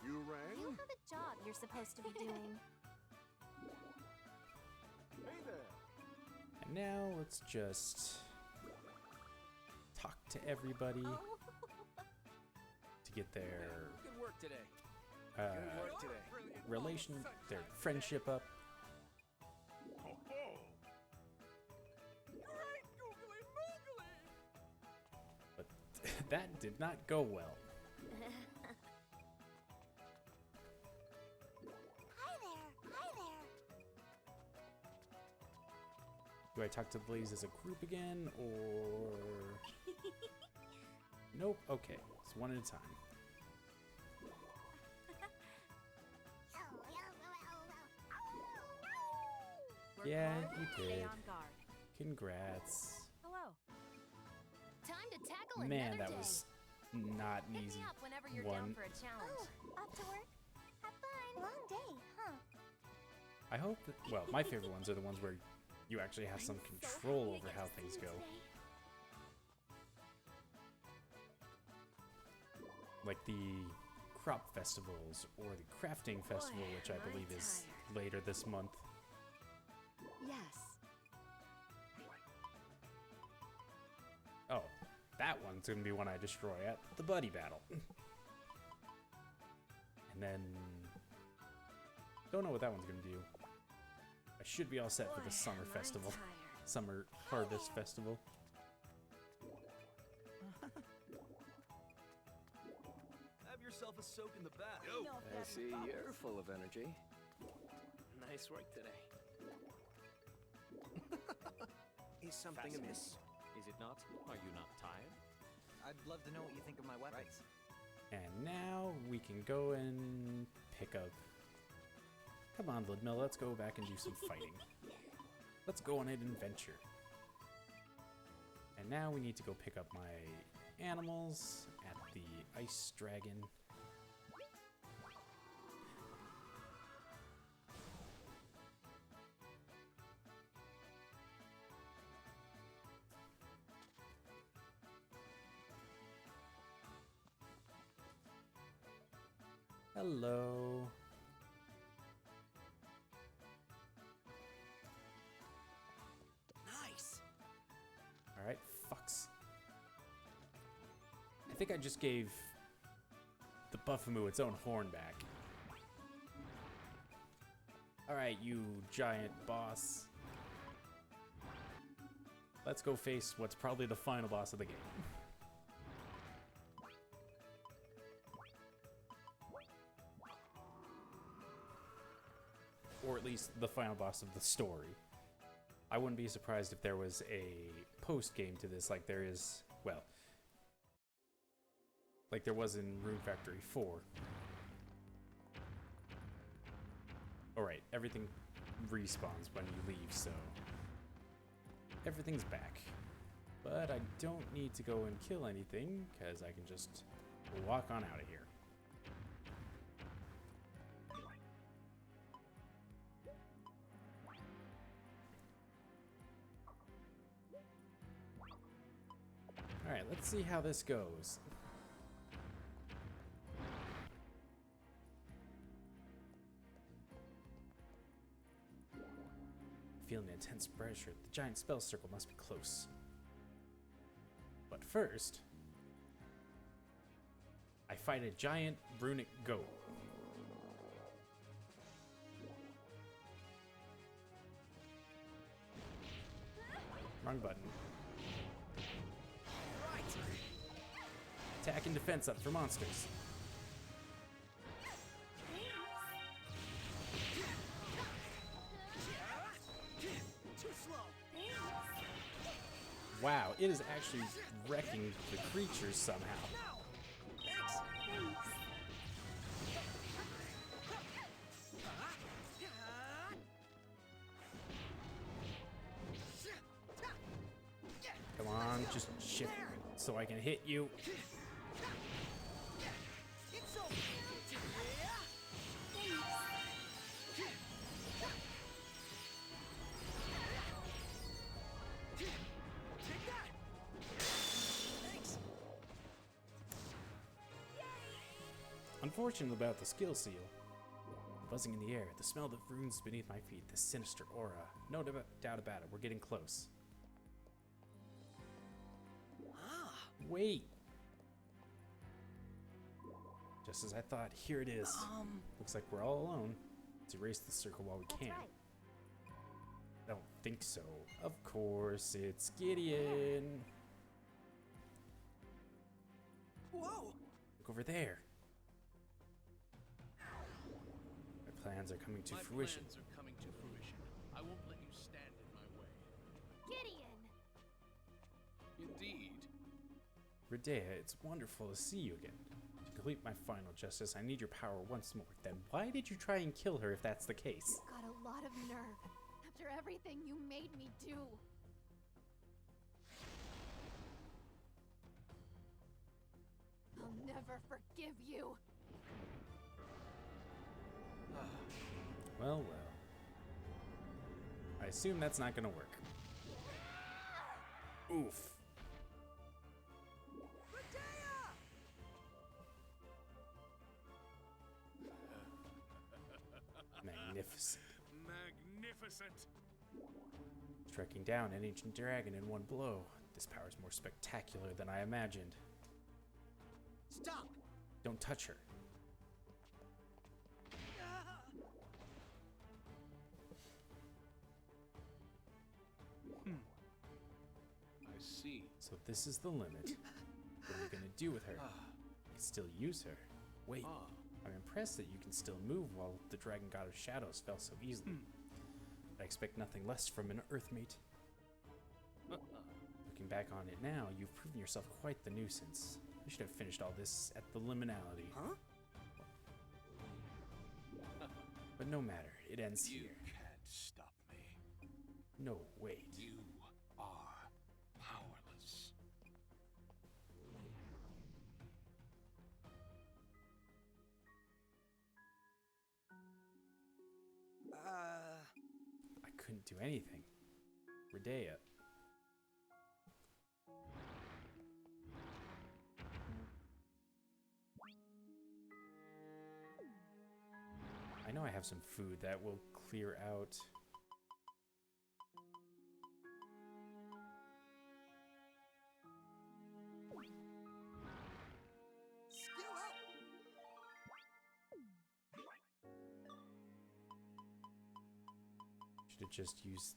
You You rang? have a job you're supposed to be doing. Hey there. And now let's just talk to everybody Oh. to get their Good work today. uh, Work today. relation, their friendship up. Ho ho. Great googly moogly. But that did not go well. Hi there. Hi there. Do I talk to the ladies as a group again, or nope? Okay, it's one at a time. Work Yeah, hard, you stay did. on guard. Congrats. Hello. Time to tackle Man, another that day. was not an Hit easy me up whenever you're one. down for a challenge. Oh, off to work. Have fun. Long day, huh? I hope that, well, my favorite ones are the ones where you actually have some control over how things go. Like the crop festivals or the crafting festival, Boy, which I am I believe is tired. later this month. Yes. Oh, that one's gonna be one I destroy at the buddy battle. And then, don't know what that one's gonna do. I should be all set for Boy, the summer am I festival, tired. summer harvest festival. Have yourself a soak in the bath. Yo. I see you're full of energy. Nice work today. Is something amiss? Is it not? Are you not tired? I'd love to know what you think of my weapons. And now we can go and pick up. Come on, Ludmilla, let's go back and do some fighting. Let's go on an adventure. And now we need to go pick up my animals at the ice dragon. Hello. think I just gave the Buffamoo its own horn back. Alright, you giant boss. Let's go face what's probably the final boss of the game. Or at least the final boss of the story. I wouldn't be surprised if there was a post-game to this like there is, well, like there was in Rune Factory 4. Alright, everything respawns when you leave, so everything's back. But I don't need to go and kill anything, because I can just walk on out of here. Alright, let's see how this goes. Feeling intense pressure. The giant spell circle must be close. But first, I fight a giant runic goat. Wrong button. Attack and defense up for monsters. Wow, it is actually wrecking the creatures somehow. Come on, just shift so I can hit you. Unfortunate about the skill seal. Buzzing in the air, the smell of the runes beneath my feet, the sinister aura. No doubt about it, we're getting close. Wait! Just as I thought, here it is. Looks like we're all alone. Let's erase the circle while we can. Right. I don't think so. Of course, it's Gideon. Whoa! Look over there. My plans are coming to fruition. My plans are coming to fruition. I won't let you stand in my way. Gideon! Indeed. Rudea, it's wonderful to see you again. To complete my final justice, I need your power once more. Then why did you try and kill her if that's the case? Got a lot of nerve after everything you made me do. I'll never forgive you. Well, well. I assume that's not gonna work. Oof. Magnificent. Magnificent. Striking down an ancient dragon in one blow. This power is more spectacular than I imagined. Stop! Don't touch her. I see. So this is the limit. What are you gonna do with her? You can still use her. Wait, I'm impressed that you can still move while the dragon god of shadows fell so easily. I expect nothing less from an earthmate. Looking back on it now, you've proven yourself quite the nuisance. I should have finished all this at the liminality. Huh? But no matter, it ends You here. can't stop me. No, wait. You are powerless. I couldn't do anything. Rudea. I know I have some food that will clear out. should have just used...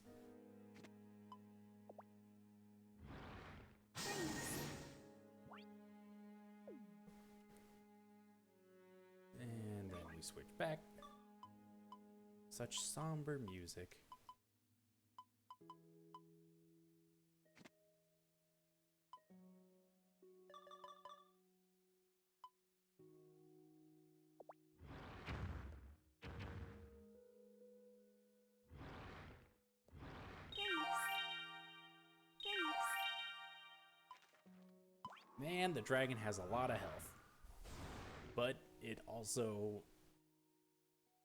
And then we switch back. Such somber music. Man, the dragon has a lot of health. But it also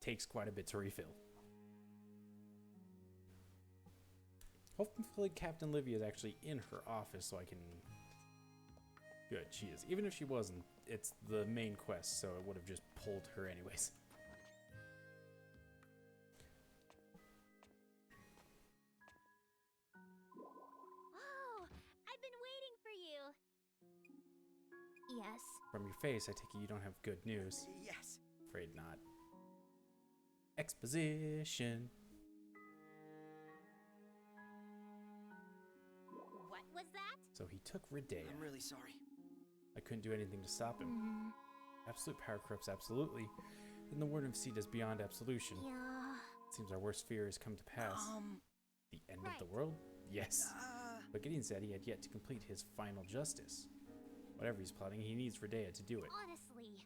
takes quite a bit to refill. Hopefully Captain Livia is actually in her office so I can... Good, she is. Even if she wasn't, it's the main quest, so it would have just pulled her anyways. Oh, I've been waiting for you. Yes. From your face, I take it you don't have good news. Yes. Afraid not. Exposition. What was that? So he took Redea. I'm really sorry. I couldn't do anything to stop him. Absolute power corrupts absolutely. Then the word of seed is beyond absolution. Yeah. Seems our worst fear has come to pass. The end of the world? Yes. But Gideon said he had yet to complete his final justice. Whatever he's plotting, he needs Redea to do it. Honestly.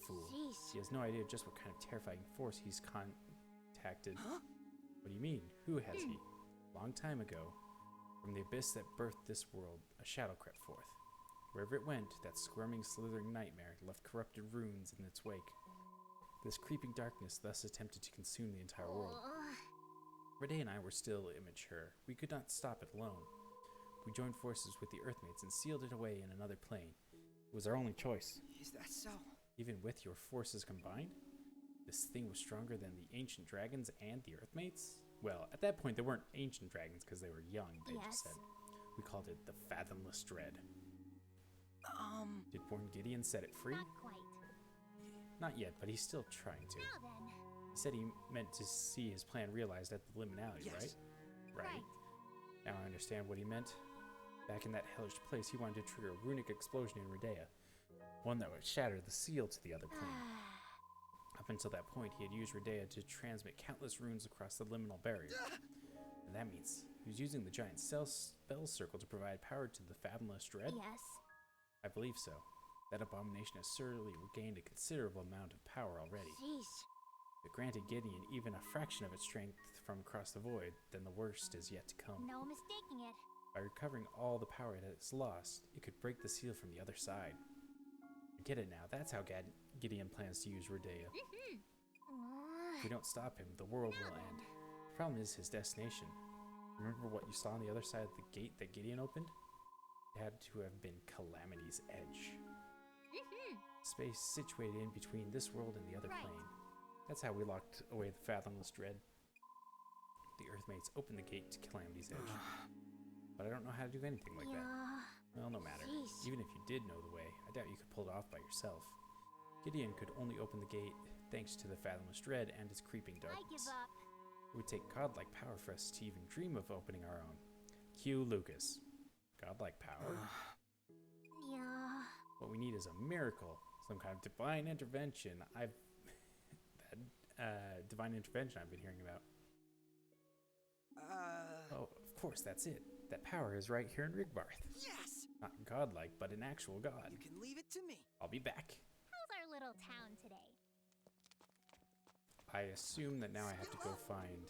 Fool. Jeez. He has no idea just what kind of terrifying force he's contacted. What do you mean? Who has he? Long time ago, from the abyss that birthed this world, a shadow crept forth. Wherever it went, that squirming, slithering nightmare left corrupted ruins in its wake. This creeping darkness thus attempted to consume the entire world. Redea and I were still immature. We could not stop it alone. We joined forces with the Earthmates and sealed it away in another plane. It was our only choice. Is that so? Even with your forces combined, this thing was stronger than the ancient dragons and the Earthmates? Well, at that point, they weren't ancient dragons because they were young, they just said. We called it the Fathomless Dread. Did Born Gideon set it free? Not quite. Not yet, but he's still trying to. Now then. He said he meant to see his plan realized at the liminality, Yes. Right? Now I understand what he meant. Back in that hellish place, he wanted to trigger a runic explosion in Redea. One that would shatter the seal to the other plane. Up until that point, he had used Redea to transmit countless runes across the liminal barrier. And that means he was using the giant spell circle to provide power to the Fathomless Dread? Yes. I believe so. That abomination has certainly regained a considerable amount of power already. Jeez. If it granted Gideon even a fraction of its strength from across the void, then the worst is yet to come. No mistaking it. By recovering all the power it has lost, it could break the seal from the other side. I get it now. That's how Gideon plans to use Redea. If we don't stop him, the world will end. The problem is his destination. Remember what you saw on the other side of the gate that Gideon opened? It had to have been Calamity's Edge. Space situated in between this world and the other plane. That's how we locked away the Fathomless Dread. The Earthmates opened the gate to Calamity's Edge. But I don't know how to do anything like that. Well, no matter. Jeez. Even if you did know the way, I doubt you could pull it off by yourself. Gideon could only open the gate thanks to the Fathomless Dread and its creeping I darkness. give up. It would take godlike power for us to even dream of opening our own. Cue Lucas. Godlike power? Yeah. What we need is a miracle. Some kind of divine intervention. Divine intervention I've been hearing about. Oh, of course, that's it. That power is right here in Rigbarth. Yes! Not godlike, but an actual god. You can leave it to me. I'll be back. How's our little town today? I assume that now I have to go find...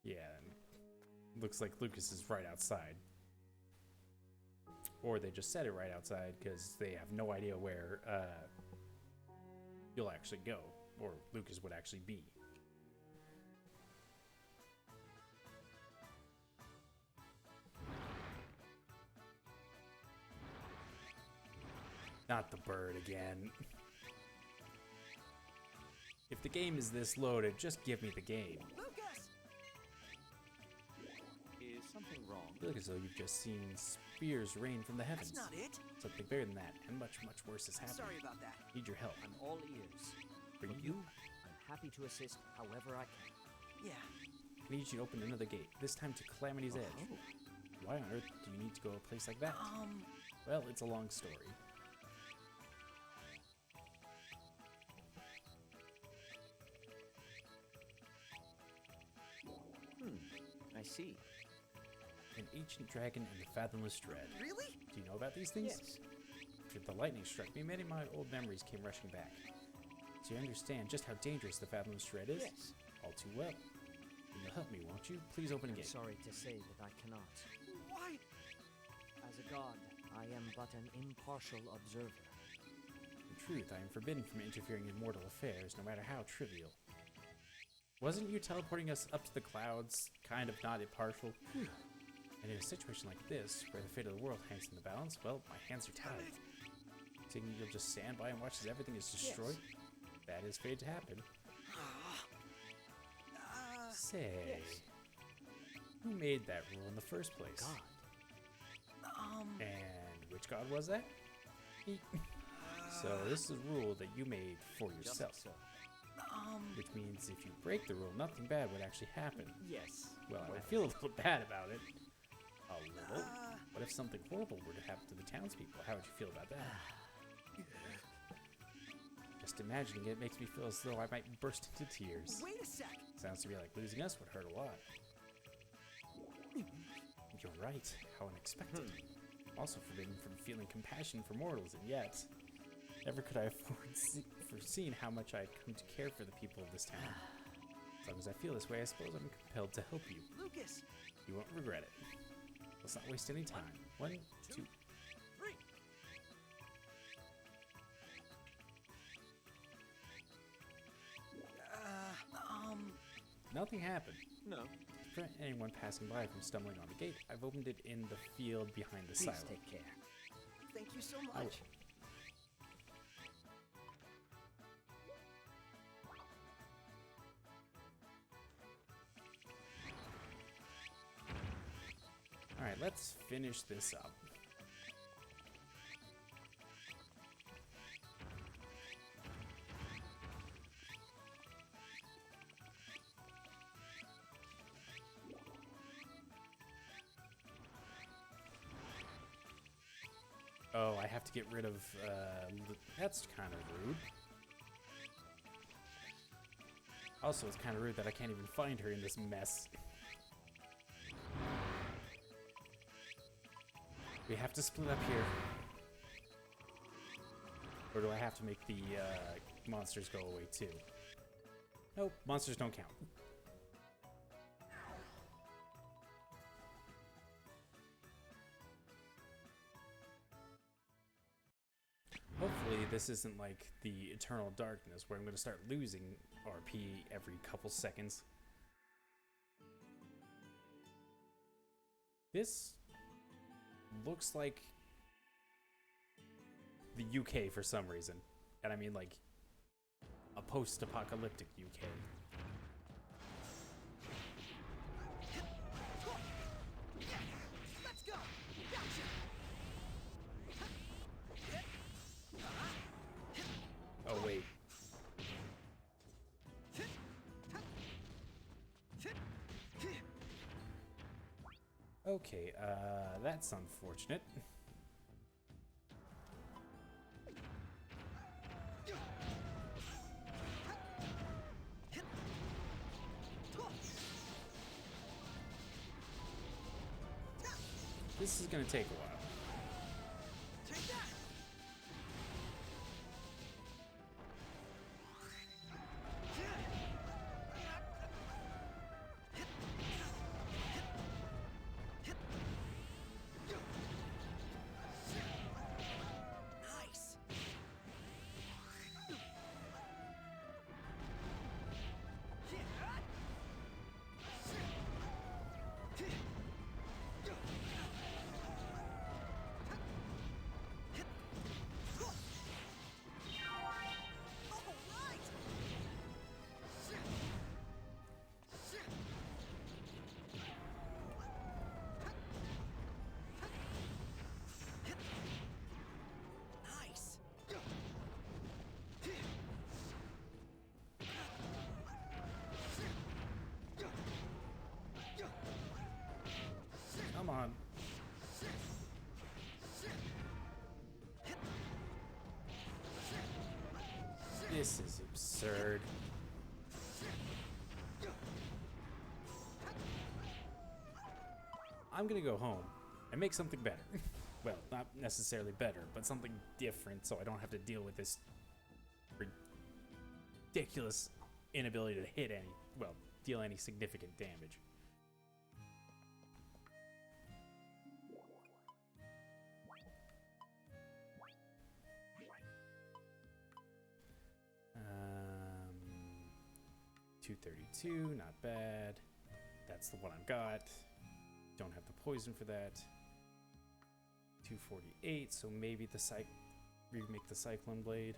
Yeah, looks like Lucas is right outside. Or they just said it right outside because they have no idea where you'll actually go, or Lucas would actually be. Not the bird again. If the game is this loaded, just give me the game. Lucas! Is something wrong? I feel like as though you've just seen spears rain from the heavens. That's not it. Something bigger than that, and much, much worse is happening. Sorry about that. Need your help. I'm all ears. For For you? you, I'm happy to assist however I can. Yeah. I need you to open another gate, this time to Calamity's Edge. Why on earth do you need to go to a place like that? Well, it's a long story. I see. An ancient dragon and the fathomless dread. Really? Do you know about these things? Yes. After the lightning struck me, many of my old memories came rushing back. Do you understand just how dangerous the fathomless dread is? Yes. All too well. You'll help me, won't you? Please open a I'm gate. sorry to say that I cannot. Why? As a god, I am but an impartial observer. In truth, I am forbidden from interfering in mortal affairs, no matter how trivial. Wasn't you teleporting us up to the clouds kind of not impartial? And in a situation like this, where the fate of the world hangs in the balance, well, my hands are tied. Thinking you'll just stand by and watch as everything is destroyed? That is fated to happen. Say, who made that rule in the first place? God. And which god was that? So this is a rule that you made for yourself. Just so. Which means if you break the rule, nothing bad would actually happen. Yes. Well, I would feel a little bad about it. A little? What if something horrible were to happen to the townspeople? How would you feel about that? Just imagining it makes me feel as though I might burst into tears. Wait a sec. Sounds to me like losing us would hurt a lot. You're right. How unexpected. Also forbidden from feeling compassion for mortals, and yet, never could I have foreseen how much I'd come to care for the people of this town. As long as I feel this way, I suppose I'm compelled to help you. Lucas. You won't regret it. Let's not waste any time. 1, 2. 3. Nothing happened. No. To prevent anyone passing by from stumbling on the gate, I've opened it in the field behind the Please silo. take care. Thank you so I will. much. Alright, let's finish this up. Oh, I have to get rid of, that's kind of rude. Also, it's kind of rude that I can't even find her in this mess. We have to split up here. Or do I have to make the monsters go away too? Nope, monsters don't count. Hopefully this isn't like the Eternal Darkness where I'm going to start losing RP every couple seconds. This looks like the UK for some reason. And I mean like a post-apocalyptic UK. Let's go. Gotcha. Oh wait. Okay, that's unfortunate. This is gonna take a while. Take that. Nice. This is absurd. I'm gonna go home and make something better. Well, not necessarily better, but something different so I don't have to deal with this ridiculous inability to hit any, well, deal any significant damage. Um, 232, not bad. That's the one I've got. Don't have the poison for that. 248, so maybe the remake the Cyclone Blade.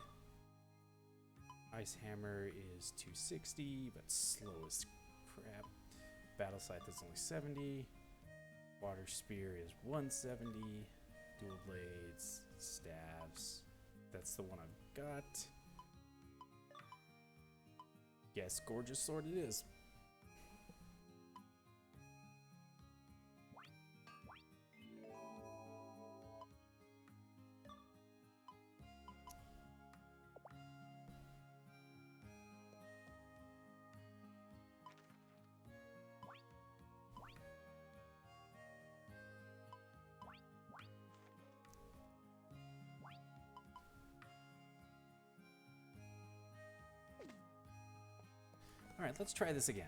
Ice Hammer is 260, but slow as crap. Battle Scythe is only 70. Water Spear is 170. Dual Blades, Staves. That's the one I've got. Yes, Gorgeous Sword it is. All right, let's try this again.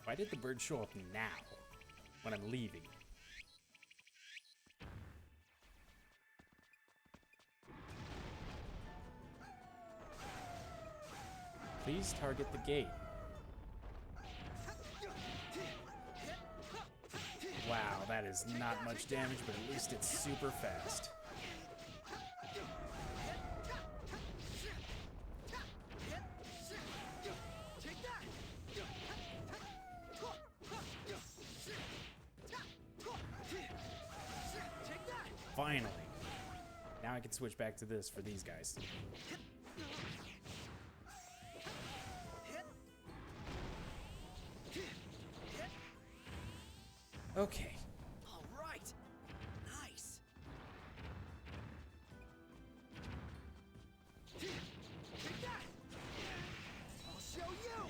Why did the bird show up now when I'm leaving? Please target the gate. Wow, that is not much damage, but at least it's super fast. Finally. Now I can switch back to this for these guys. Okay. All right. Nice. Take that. I'll show you.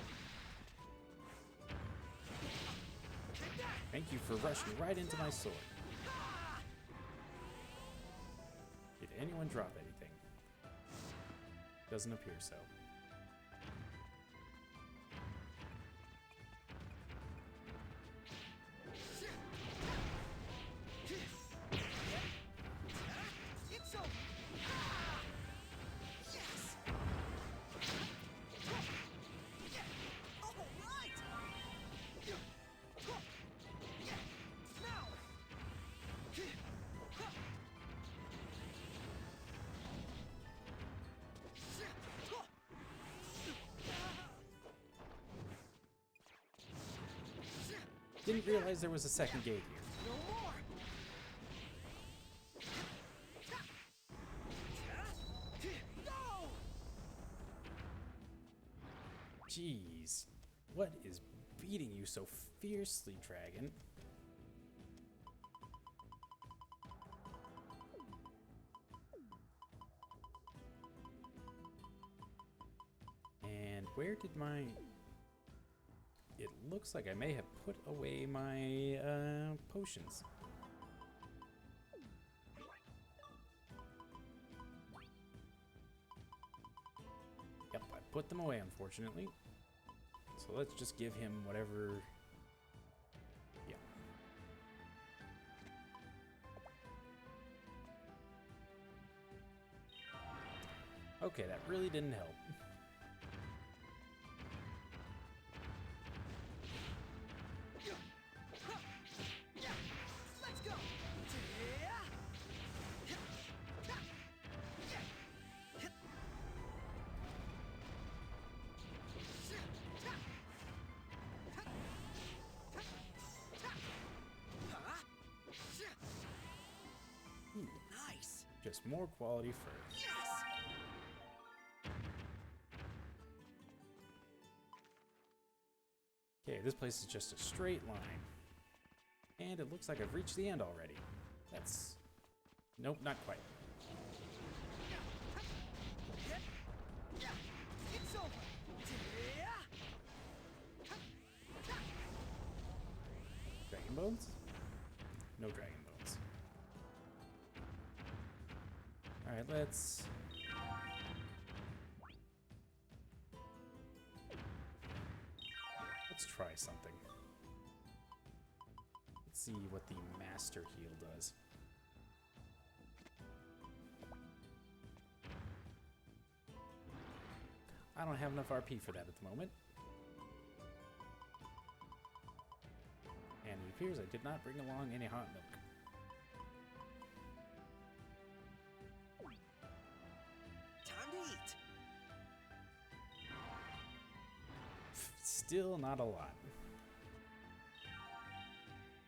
Take that. Thank you for rushing right into my sword. Did anyone drop anything? Doesn't appear so. It's over. Yes. All right. Now. Didn't realize there was a second gate here. No more. No. Jeez. What is beating you so fiercely, dragon? And where did my... It looks like I may have put away my potions. Yep, I put them away, unfortunately. So let's just give him whatever... Yeah. Okay, that really didn't help. Let's go. Just more quality fur. Okay, this place is just a straight line. And it looks like I've reached the end already. That's... Nope, not quite. It's over. Dragon bones? No dragon bones. Alright, let's... Let's try something. Let's see what the Master Heal does. I don't have enough RP for that at the moment. And it appears I did not bring along any hot milk. Time to eat. Still not a lot.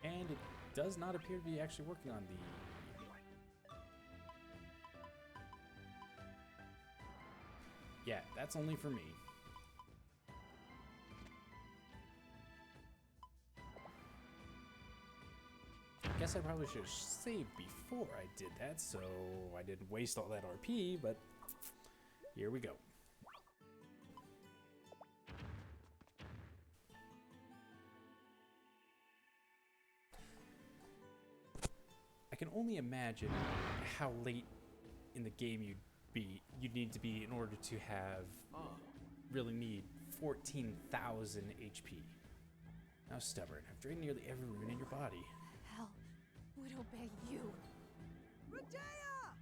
And it does not appear to be actually working on the... Yeah, that's only for me. I guess I probably should have saved before I did that, so I didn't waste all that RP, but here we go. I can only imagine how late in the game you'd need to be in order to have really need 14,000 HP. Now stubborn, I've drained nearly every rune in your body. Hell would obey you. Radea!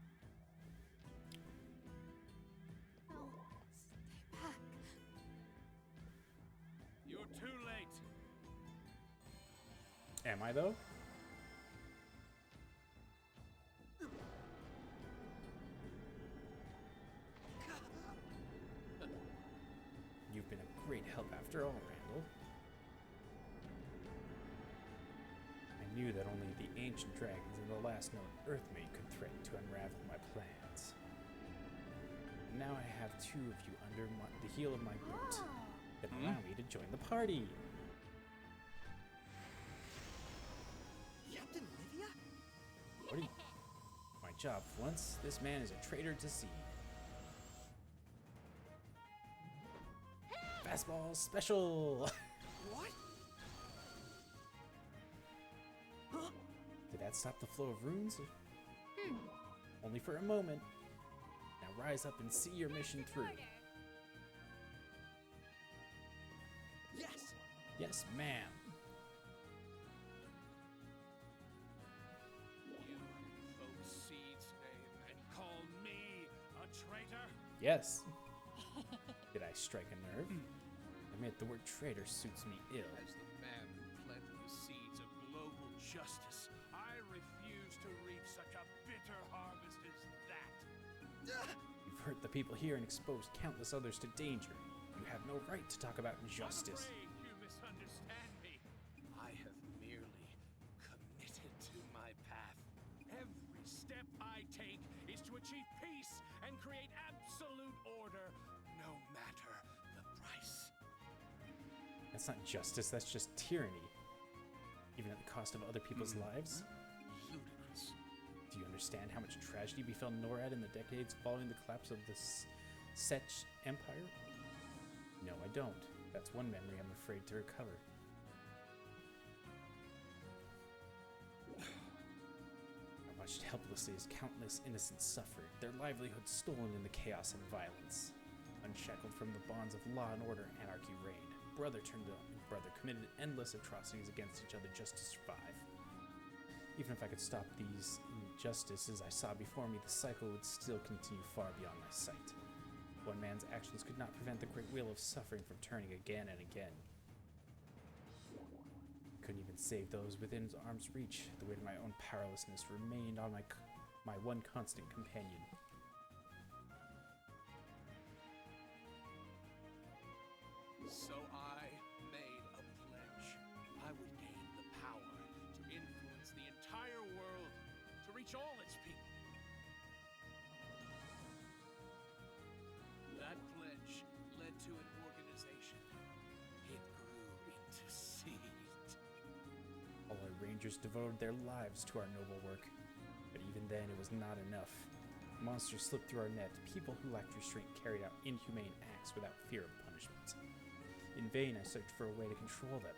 No, stay back. You're too late. Am I though? You've been a great help after all, Randall. I knew that only the ancient dragons and the last known Earthmate could threaten to unravel my plans. Now I have two of you under the heel of my boot that allow me to join the party. Captain Livia? What are you? My job for once. This man is a traitor to see. Fastball special! What? Did that stop the flow of runes? Only for a moment. Now rise up and see your mission through. Yes! Yes, ma'am. You invoke Seed's name and call me a traitor? Yes. Did I strike a nerve? Admit the word traitor suits me ill. As the man who planted the seeds of global justice, I refuse to reap such a bitter harvest as that. You've hurt the people here and exposed countless others to danger. You have no right to talk about injustice. I'm afraid you misunderstand me. I have merely committed to my path. Every step I take is to achieve peace and create absolute order, no matter the price. That's not justice, that's just tyranny. Even at the cost of other people's lives. Ludicrous. Do you understand how much tragedy befell NORAD in the decades following the collapse of the Sech Empire? No, I don't. That's one memory I'm afraid to recover. I watched helplessly as countless innocents suffered, their livelihoods stolen in the chaos and violence. Unshackled from the bonds of law and order, anarchy reigned. Brother turned on brother, committed endless atrocities against each other just to survive. Even if I could stop these injustices I saw before me, the cycle would still continue far beyond my sight. One man's actions could not prevent the great wheel of suffering from turning again and again. Couldn't even save those within his arm's reach. The weight of my own powerlessness remained on my one constant companion. So I made a pledge. I would gain the power to influence the entire world, to reach all its people. villagers devoted their lives to our noble work. But even then, it was not enough. Monsters slipped through our net. People who lacked restraint carried out inhumane acts without fear of punishment. In vain, I searched for a way to control them.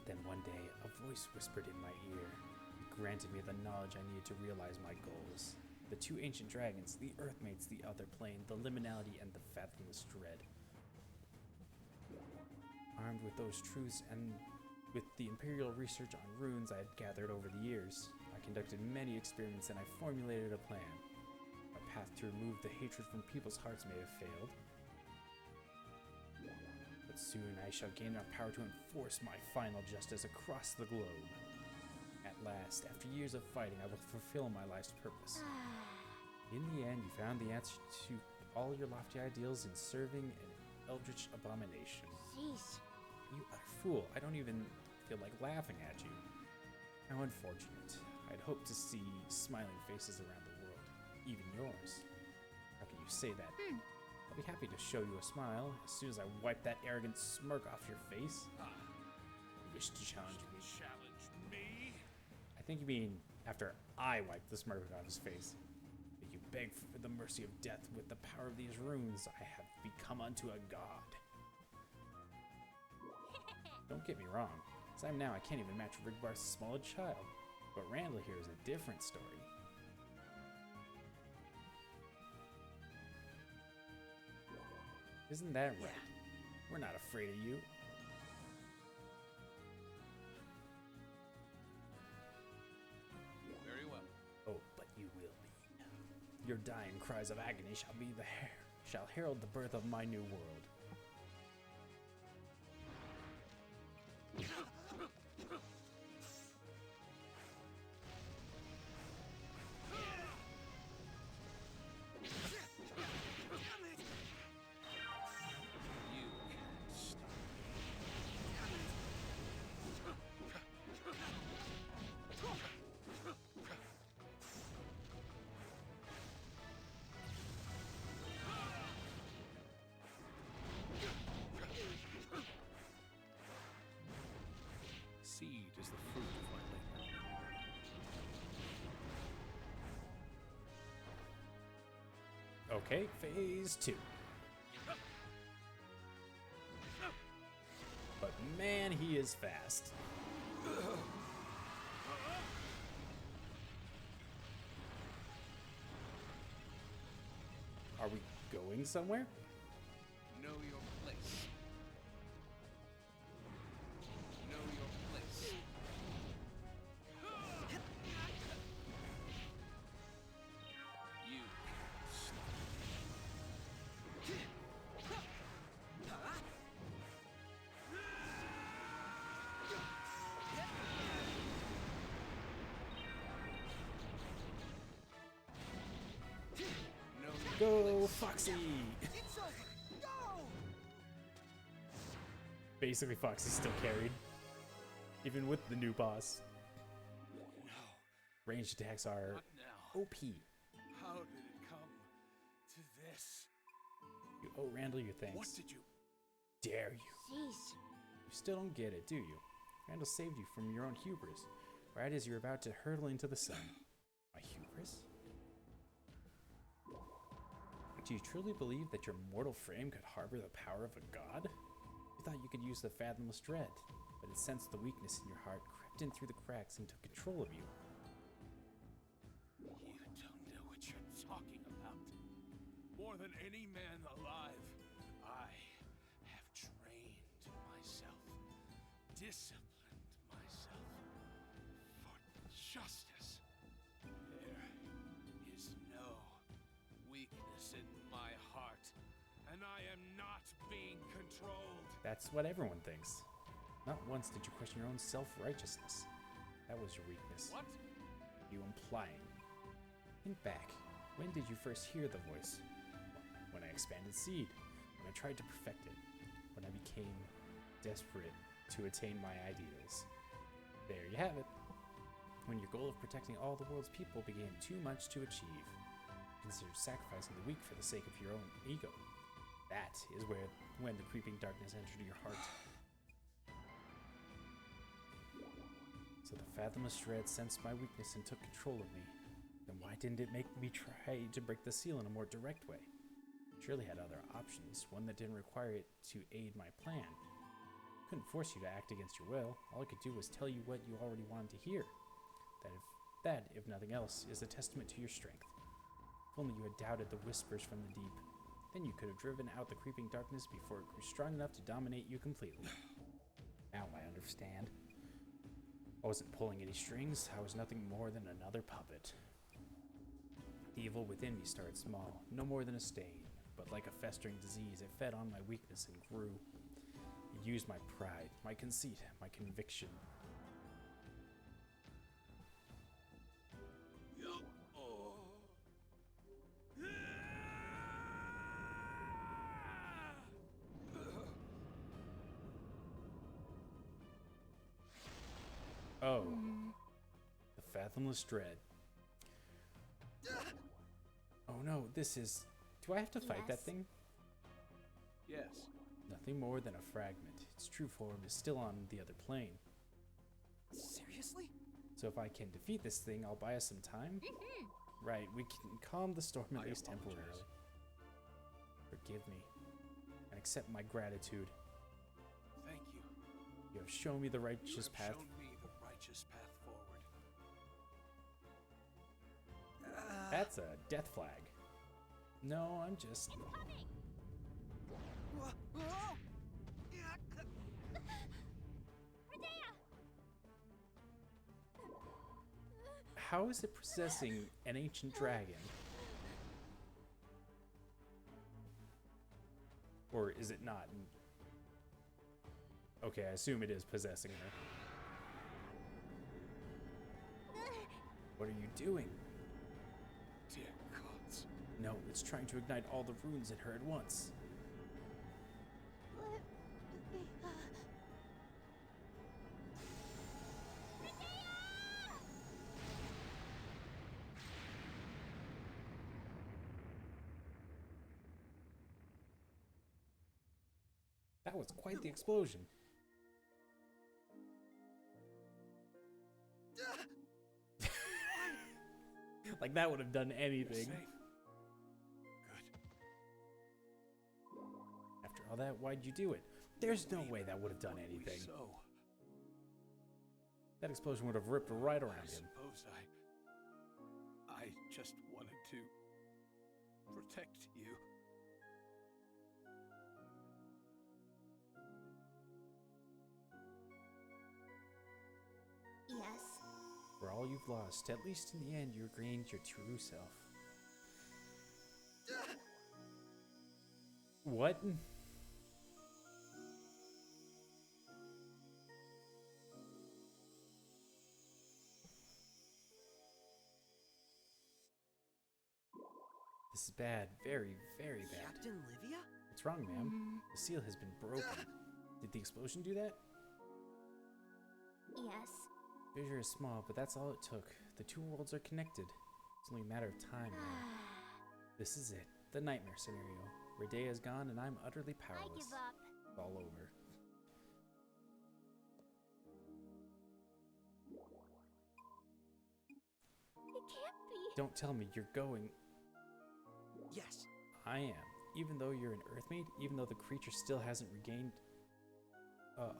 Then one day, a voice whispered in my ear. It granted me the knowledge I needed to realize my goals. The two ancient dragons, the Earthmates, the Other Plane, the Liminality, and the Fathomless Dread. Armed with those truths and with the imperial research on runes I had gathered over the years, I conducted many experiments and I formulated a plan. My path to remove the hatred from people's hearts may have failed, but soon I shall gain enough power to enforce my final justice across the globe. At last, after years of fighting, I will fulfill my life's purpose. In the end, you found the answer to all your lofty ideals in serving an eldritch abomination. Jeez. You utter fool, I don't even feel like laughing at you. How unfortunate. I'd hoped to see smiling faces around the world, even yours. How can you say that? I'll be happy to show you a smile as soon as I wipe that arrogant smirk off your face. You wish to challenge me? Challenge me? I think you mean after I wipe the smirk off his face. If you beg for the mercy of death with the power of these runes, I have become unto a god. Don't get me wrong. As I am now, I can't even match Rigbar's smallest child. But Randall here is a different story. Isn't that right? We're not afraid of you. Very well. Oh, but you will be. Your dying cries of agony shall herald the birth of my new world. Seed is the fruit of my labor. Okay, phase 2. But man, he is fast. Are we going somewhere? Know your place. Know your place. You can't stop. Go, Foxy! It's over. Go! Basically, Foxy's still carried. Even with the new boss. No, Ranged attacks are not now. OP. How did it come to this? You owe Randall your thanks. What did you... Dare you? Jeez. You still don't get it, do you? Randall saved you from your own hubris, right as you're about to hurtle into the sun. My hubris? Do you truly believe that your mortal frame could harbor the power of a god? You thought you could use the fathomless dread, but it sensed the weakness in your heart, crept in through the cracks, and took control of you. You don't know what you're talking about. More than any man alive, I have trained myself, disciplined myself for justice. There is no weakness in my heart, and I am not being controlled. That's what everyone thinks. Not once did you question your own self-righteousness. That was your weakness. What? You implying. Think back. When did you first hear the voice? When I expanded Seed. When I tried to perfect it. When I became desperate to attain my ideals. There you have it. When your goal of protecting all the world's people became too much to achieve. Consider sacrificing the weak for the sake of your own ego. That is when the creeping darkness entered your heart. So the fathomless dread sensed my weakness and took control of me. Then why didn't it make me try to break the seal in a more direct way? Surely had other options, one that didn't require it to aid my plan. Couldn't force you to act against your will. All I could do was tell you what you already wanted to hear. That, if nothing else, is a testament to your strength. If only you had doubted the whispers from the deep, then you could have driven out the creeping darkness before it grew strong enough to dominate you completely. Now I understand. I wasn't pulling any strings. I was nothing more than another puppet. The evil within me started small, no more than a stain, but like a festering disease, it fed on my weakness and grew. It used my pride, my conceit, my conviction. Oh, the fathomless dread. Oh no, this is... Do I have to fight that Yes. thing? Yes. Nothing more than a fragment. Its true form is still on the other plane. Seriously? So if I can defeat this thing, I'll buy us some time? Right, we can calm the storm at I least apologize. temporarily. Forgive me, and accept my gratitude. Thank you. You have shown me the You righteous have path. shown me the righteous path forward. That's a death flag. No, I'm just... Coming! Medea! How is it possessing an ancient dragon? Or is it not? Okay, I assume it is possessing her. What are you doing? Dear gods. No, it's trying to ignite all the runes in her at once. That was quite the explosion. Like that would have done You're anything. safe. Good. After all that, why'd you do it? There's no way that would have done Were we anything. So, That explosion would have ripped right I around him. suppose I just wanted to protect you. Yes. For all you've lost, at least in the end, you regained your true self. What? This is bad. Very, very bad. Captain Livia? What's wrong, ma'am? The seal has been broken. Did the explosion do that? Yes. Fissure is small, but that's all it took. The two worlds are connected. It's only a matter of time now. This is it. The nightmare scenario. Redea is gone and I'm utterly I powerless. give up. It's all over. It can't be. Don't tell me you're going. Yes. I am. Even though you're an Earthmate, even though the creature still hasn't regained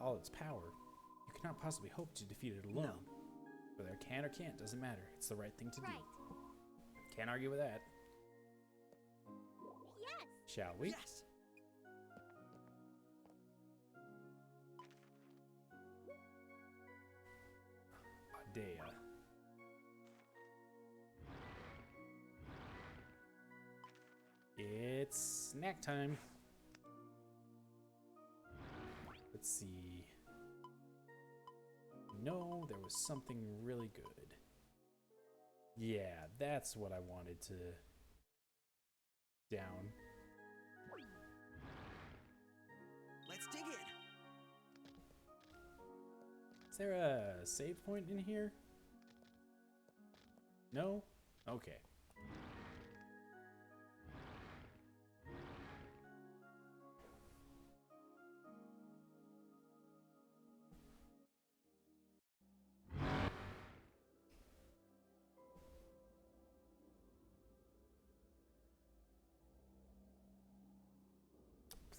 all its power, you cannot possibly hope to defeat it alone. No. Whether I can or can't doesn't matter. It's the right thing to Right. do. Can't argue with that. Yes. Shall we? Yes. Adea. It's snack time. Let's see. No, there was something really good. Yeah, that's what I wanted to down. Let's dig in. Is there a save point in here? No? Okay.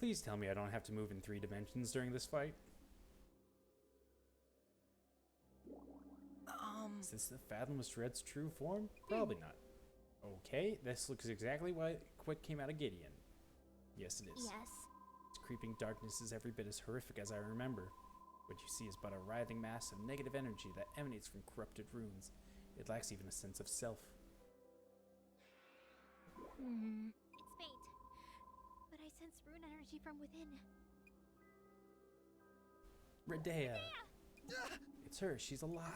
Please tell me I don't have to move in 3 dimensions during this fight. Is this the Fathomless Dread's true form? Probably not. Okay, this looks exactly what came out of Gideon. Yes, it is. Yes. Its creeping darkness is every bit as horrific as I remember. What you see is but a writhing mass of negative energy that emanates from corrupted runes. It lacks even a sense of self. It's faint, but I sense rune energy from within. Redea! It's her, she's alive. Ah.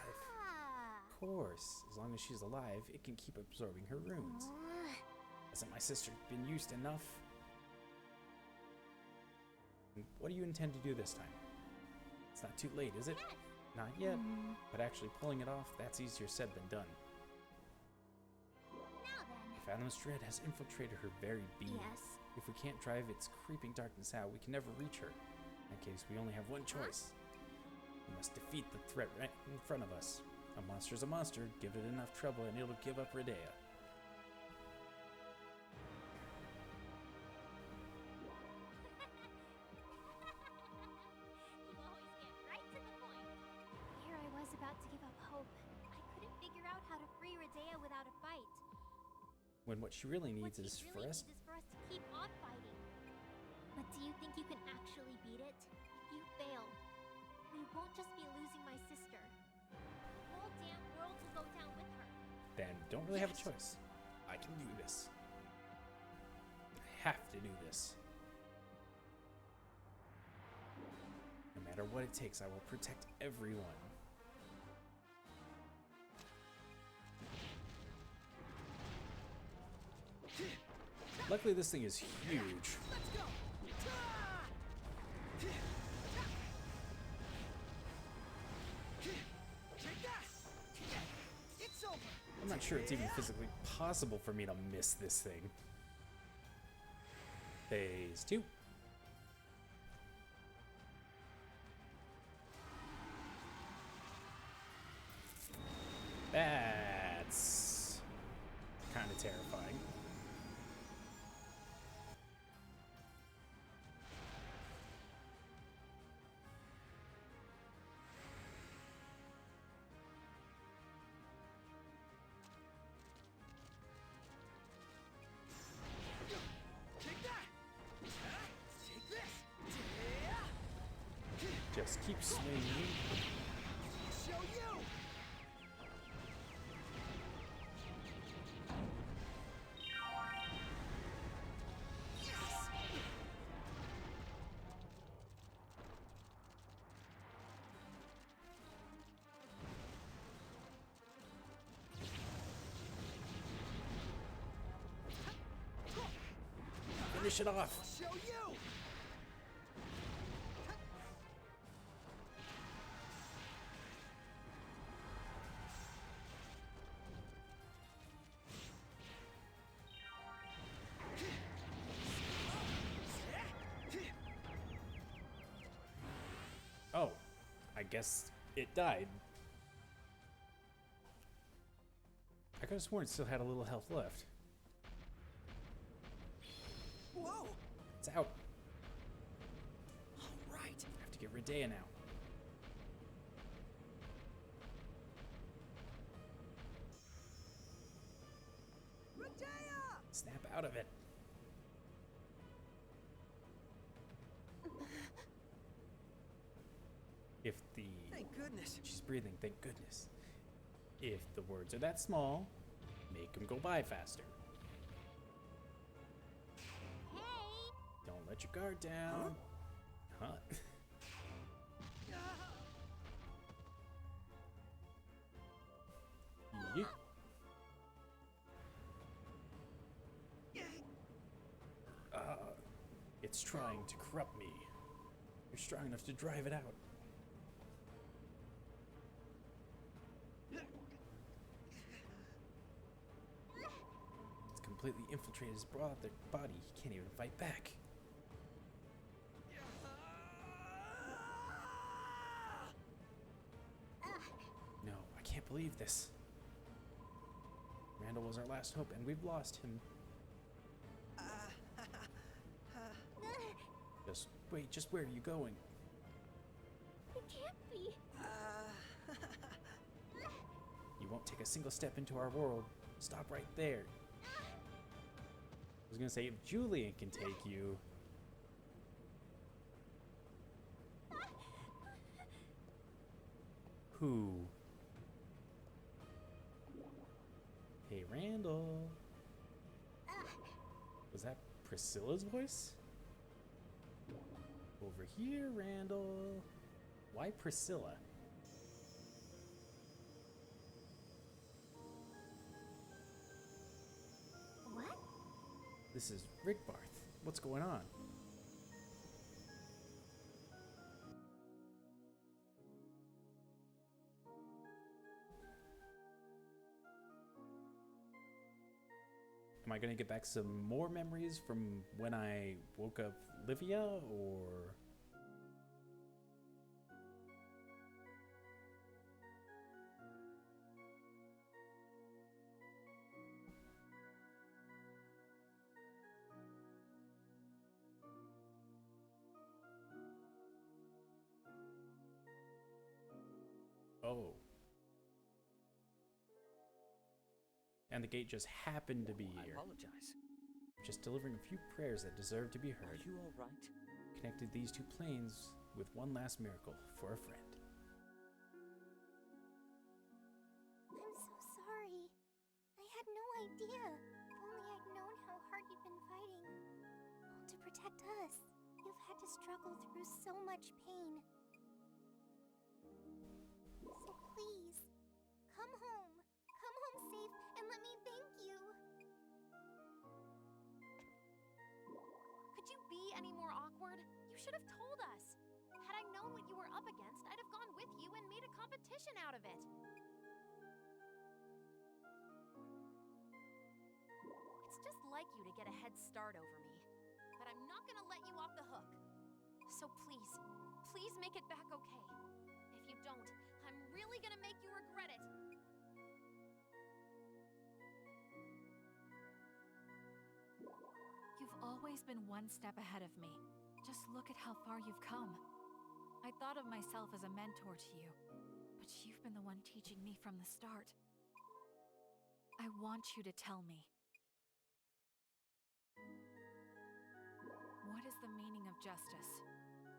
Of course, as long as she's alive, it can keep absorbing her runes. Hasn't my sister been used enough? What do you intend to do this time? It's not too late, is it? Yes. Not yet, but actually pulling it off, that's easier said than done. Now then. The Fathomless Dread has infiltrated her very being. Yes. If we can't drive its creeping darkness out, we can never reach her. In that case, we only have one choice. We must defeat the threat right in front of us. A monster's a monster. Give it enough trouble and it'll give up Redea. You always get right to the point. Here I was about to give up hope. I couldn't figure out how to free Redea without a fight. When what she really What needs is she for really us. needs is for us to keep on fighting. But do you think you can actually beat it? If you fail, we won't just be losing my sister. The whole damn world will go down with her. Then don't really have a choice. I can do this. I have to do this. No matter what it takes, I will protect everyone. Luckily, this thing is huge. I'm not sure it's even physically possible for me to miss this thing. Phase 2. That's kind of terrifying. Just keep swinging. Finish it off. Oh, I guess it died. I could have sworn it still had a little health left. Whoa! It's out. All right. I have to get Redea now. Redea! Snap out of it. If the... Thank goodness. She's breathing, thank goodness. If the words are that small, make them go by faster. Hey! Don't let your guard down. Huh? Yeet. It's trying to corrupt me. You're strong enough to drive it out. It's completely infiltrated his body. He can't even fight back. No, I can't believe this. Randall was our last hope, and we've lost him. Wait, just where are you going? It can't be. You won't take a single step into our world. Stop right there. I was gonna say, if Julian can take you... Who? Hey, Randall. Was that Priscilla's voice? Over here, Randall. Why Priscilla? What? This is Rick Barth. What's going on? Am I gonna get back some more memories from when I woke up Livia, or... Oh. And the gate just happened to be I here. apologize. Just delivering a few prayers that deserve to be Are heard. you all right? Connected these two planes with one last miracle for a friend. I'm so sorry. I had no idea. If only I'd known how hard you'd been fighting. All to protect us. You've had to struggle through so much pain. So please, come home. Come home safe and let me thank you. Could you be any more awkward? You should have told us. Had I known what you were up against, I'd have gone with you and made a competition out of it. It's just like you to get a head start over me. But I'm not gonna let you off the hook. So please, please make it back okay. If you don't, I'm really gonna make you regret it. You've always been one step ahead of me. Just look at how far you've come. I thought of myself as a mentor to you, but you've been the one teaching me from the start. I want you to tell me. What is the meaning of justice?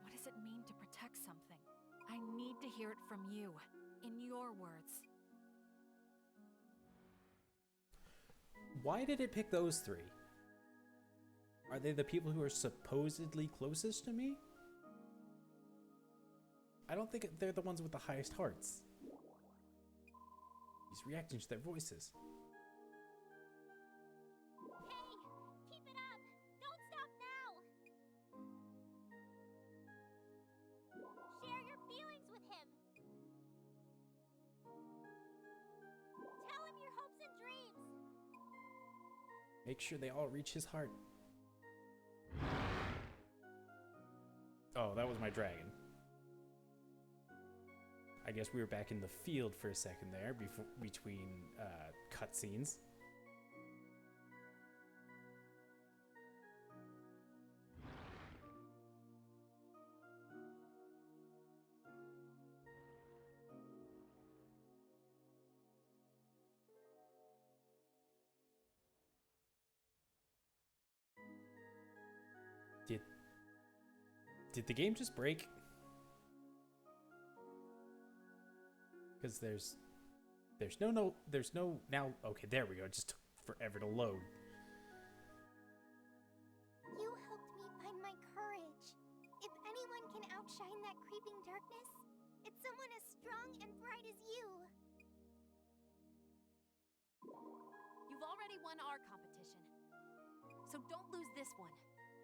What does it mean to protect something? I need to hear it from you, in your words. Why did it pick those three? Are they the people who are supposedly closest to me? I don't think they're the ones with the highest hearts. He's reacting to their voices. Hey, keep it up. Don't stop now. Share your feelings with him. Tell him your hopes and dreams. Make sure they all reach his heart. Oh, that was my dragon. I guess we were back in the field for a second there, between cutscenes. Did the game just break? Because there's no now. Okay, there we go. It just took forever to load. You helped me find my courage. If anyone can outshine that creeping darkness, it's someone as strong and bright as you. You've already won our competition. So don't lose this one.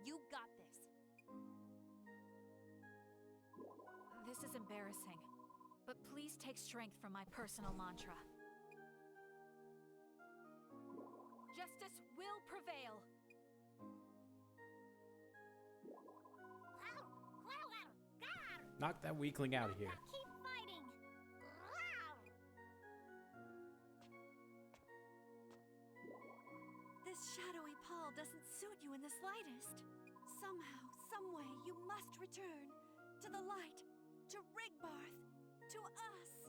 You got this. This is embarrassing, but please take strength from my personal mantra. Justice will prevail. Knock that weakling out of here. Keep fighting. This shadowy pall doesn't suit you in the slightest. Somehow, some way you must return to the light, to Rigbarth, to us.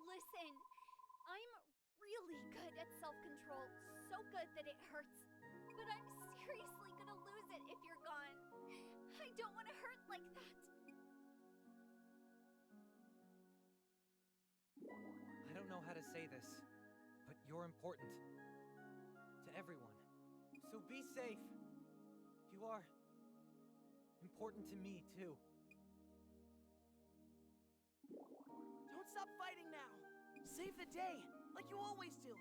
Listen, I'm really good at self-control, so good that it hurts. But I'm seriously gonna lose it if you're gone. I don't want to hurt like that. I don't know how to say this, but you're important to everyone. So be safe. You are important to me, too. Don't stop fighting now. Save the day, like you always do.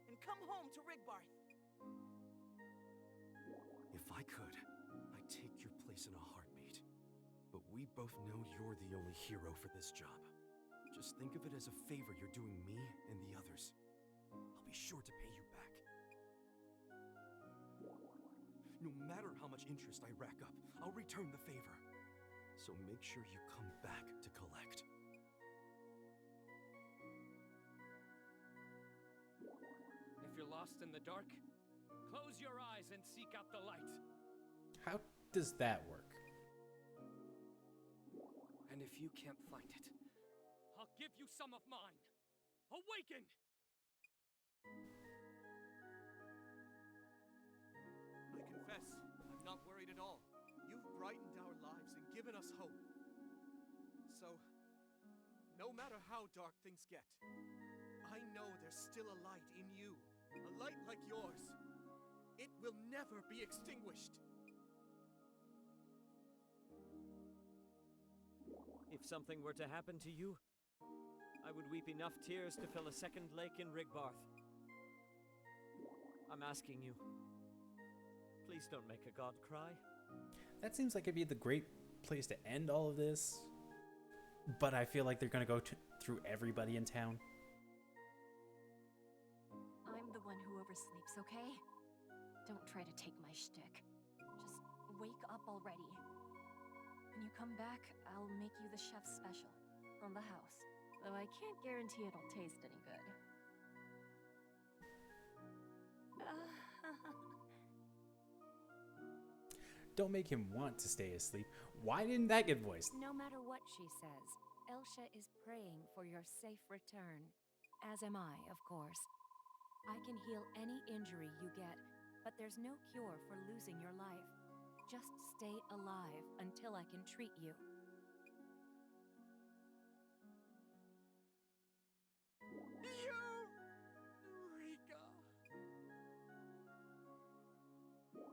And come home to Rigbarth. If I could, I'd take your place in a heartbeat. But we both know you're the only hero for this job. Just think of it as a favor you're doing me and the others. I'll be sure to pay you back. No matter how much interest I rack up, I'll return the favor. So make sure you come back to collect. If you're lost in the dark, close your eyes and seek out the light. How does that work? And if you can't find it, I'll give you some of mine. Awaken! I confess, I'm not worried at all. You've brightened our lives and given us hope. So, no matter how dark things get, I know there's still a light in you. A light like yours. It will never be extinguished. If something were to happen to you, I would weep enough tears to fill a second lake in Rigbarth. I'm asking you. Please don't make a god cry. That seems like it'd be the great place to end all of this. But I feel like they're gonna go through everybody in town. I'm the one who oversleeps, okay? Don't try to take my shtick. Just wake up already. When you come back, I'll make you the chef's special from the house. Though I can't guarantee it'll taste any good. Don't make him want to stay asleep. Why didn't that get voiced? No matter what she says, Elsha is praying for your safe return. As am I, of course. I can heal any injury you get, but there's no cure for losing your life. Just stay alive until I can treat you. Eureka!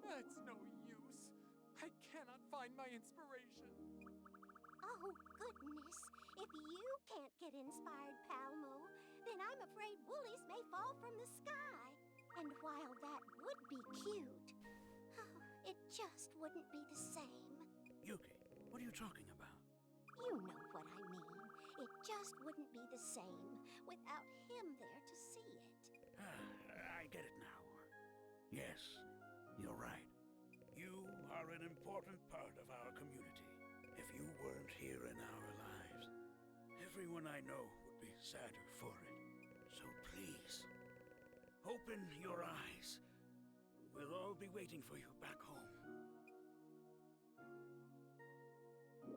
That's no use. I cannot find my inspiration. Oh, goodness. If you can't get inspired, Palmo, then I'm afraid woolies may fall from the sky. And while that would be cute, it just wouldn't be the same. Yuki, what are you talking about? You know what I mean. It just wouldn't be the same without him there to see it. I get it now. Yes, you're right. You are an important part of our community. If you weren't here in our lives, everyone I know would be sadder for it. So please, open your eyes. We'll all be waiting for you back home.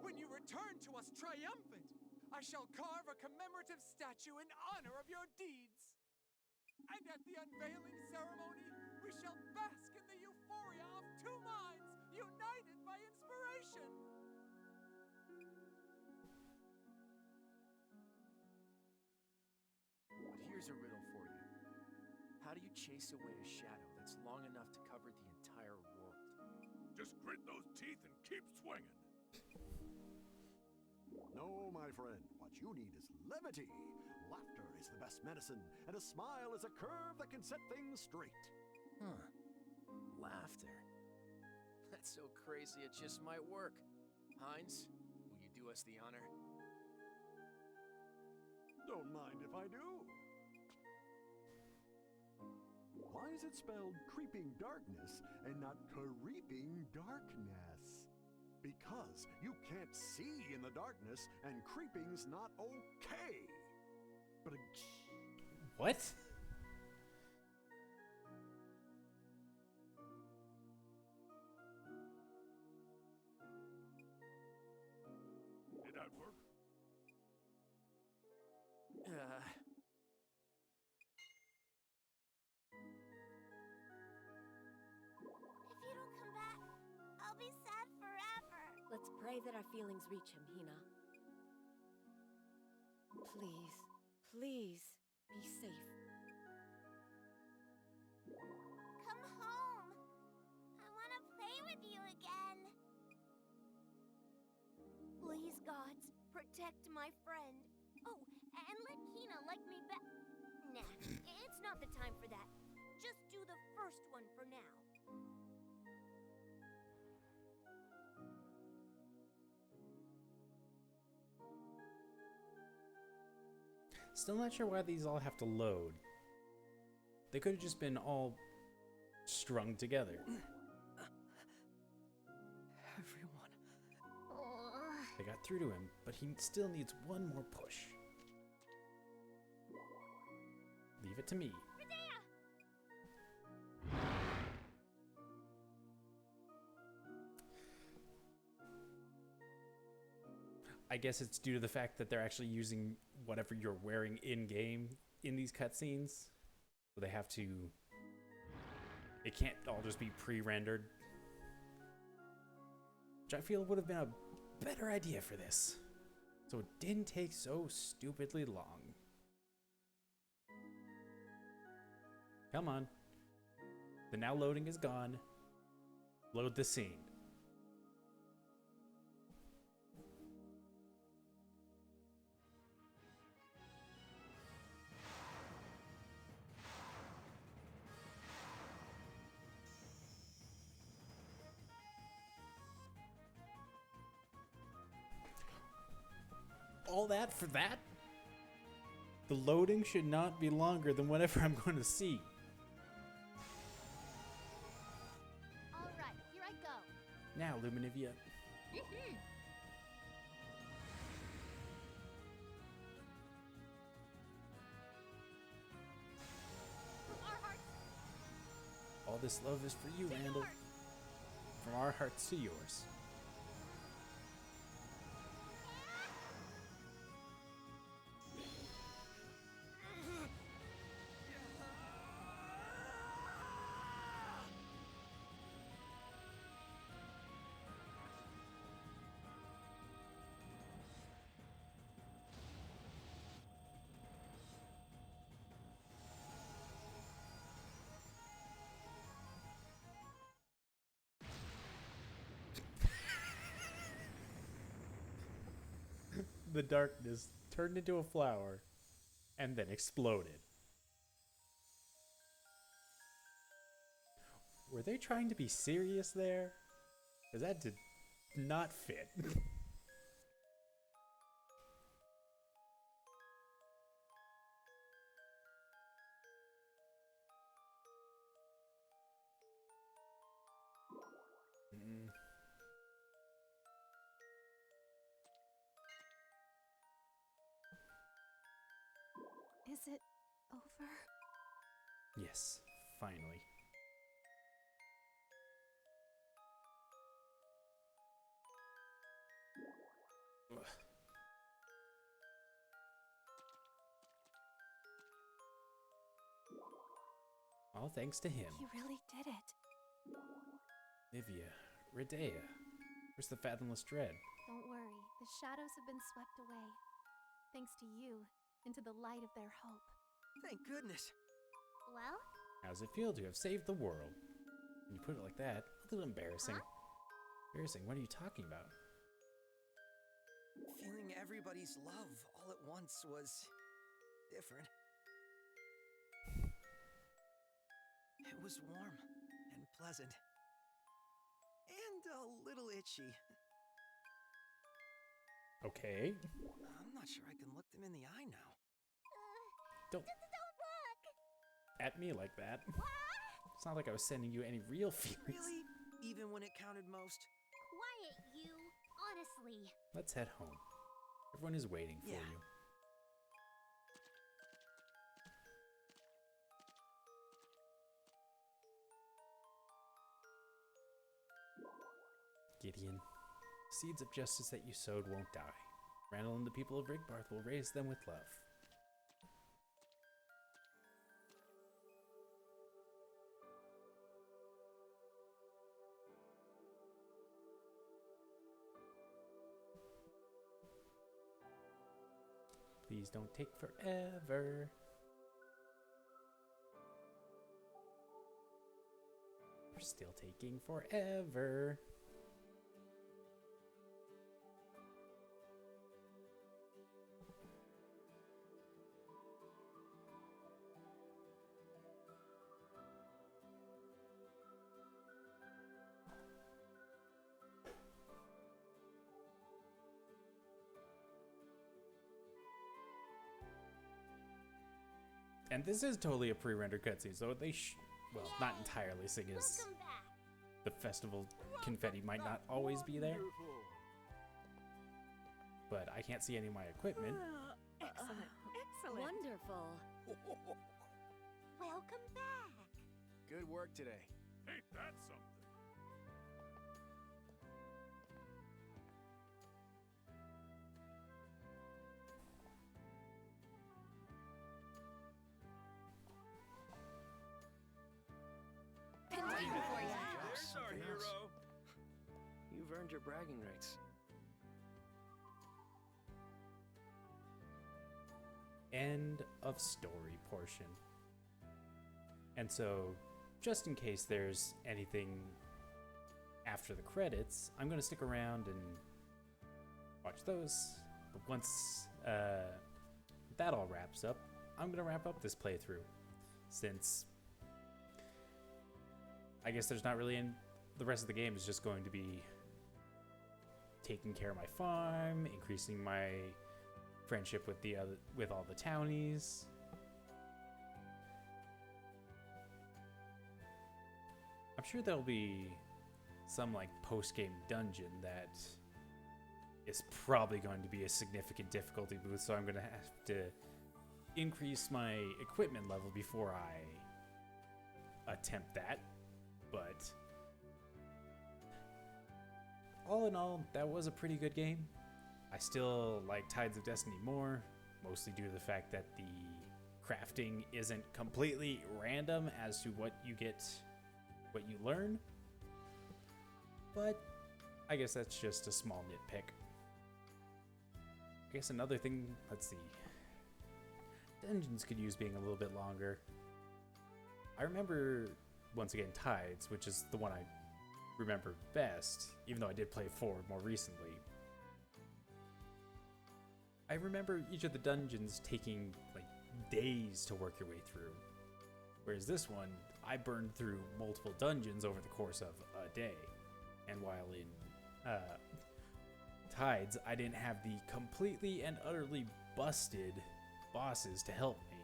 When you return to us triumphant, I shall carve a commemorative statue in honor of your deeds. And at the unveiling ceremony, we shall bask in the euphoria of two minds united by inspiration. But here's a riddle for you. How do you chase away a shadow that's long enough to cover the entire world? Just grit those teeth and keep swinging. No, my friend. What you need is levity. Laughter is the best medicine, and a smile is a curve that can set things straight. Huh. Laughter. That's so crazy it just might work. Heinz, will you do us the honor? Don't mind if I do. Why is it spelled creeping darkness and not creeping darkness? Because you can't see in the darkness, and creeping's not okay. But what? that work? If you don't come back, I'll be sad forever. Let's pray that our feelings reach him, Hina. Please, please, be safe. Come home. I want to play with you again. Please, gods, protect my friend. Oh, and let Hina like me back. Nah, it's not the time for that. Just do the first one for now. Still not sure why these all have to load. They could have just been all strung together. Everyone. They got through to him, but he still needs one more push. Leave it to me. I guess it's due to the fact that they're actually using whatever you're wearing in-game in these cutscenes. So they have to... It can't all just be pre-rendered. Which I feel would have been a better idea for this. So it didn't take so stupidly long. Come on. The now loading is gone. Load the scene. All that for that? The loading should not be longer than whatever I'm going to see. All right, here I go. Now, Luminivia. From our hearts All this love is for you, to Randall. yours. From our hearts to yours. The darkness turned into a flower and then exploded. Were they trying to be serious there? Because that did not fit. Is it over? Yes, finally. Ugh. All thanks to him. You really did it. Nivea, Redea, where's the fathomless dread? Don't worry, the shadows have been swept away. Thanks to you, into the light of their hope. Thank goodness. Well, How's it feel to have saved the world? When you put it like that, a little embarrassing. Embarrassing, what are you talking about? Feeling everybody's love all at once was different. It was warm and pleasant. And a little itchy. Okay. I'm not sure I can look them in the eye now. Don't look! at me like that. It's not like I was sending you any real feelings. Really? Even when it counted most? Quiet, you. Honestly. Let's head home. Everyone is waiting for you. Gideon, seeds of justice that you sowed won't die. Randall and the people of Rigbarth will raise them with love. Please don't take forever. We're still taking forever. And this is totally a pre-rendered cutscene, so they well, not entirely, seeing as the festival confetti might not always be there. But I can't see any of my equipment. Excellent. Excellent. Wonderful. Welcome back. Good work today. Ain't that something? There's our hero. You've earned your bragging rights. End of story portion. And so, just in case there's anything after the credits, I'm going to stick around and watch those. But once that all wraps up, I'm going to wrap up this playthrough. Since I guess there's not really the rest of the game is just going to be taking care of my farm, increasing my friendship with all the townies. I'm sure there'll be some like post-game dungeon that is probably going to be a significant difficulty boost, so I'm going to have to increase my equipment level before I attempt that. But all in all, that was a pretty good game. I still like Tides of Destiny more, mostly due to the fact that the crafting isn't completely random as to what you get, what you learn. But I guess that's just a small nitpick. I guess another thing, let's see. Dungeons could use being a little bit longer. I remember, once again, Tides, which is the one I remember best, even though I did play 4 more recently. I remember each of the dungeons taking like days to work your way through. Whereas this one, I burned through multiple dungeons over the course of a day. And while in Tides, I didn't have the completely and utterly busted bosses to help me.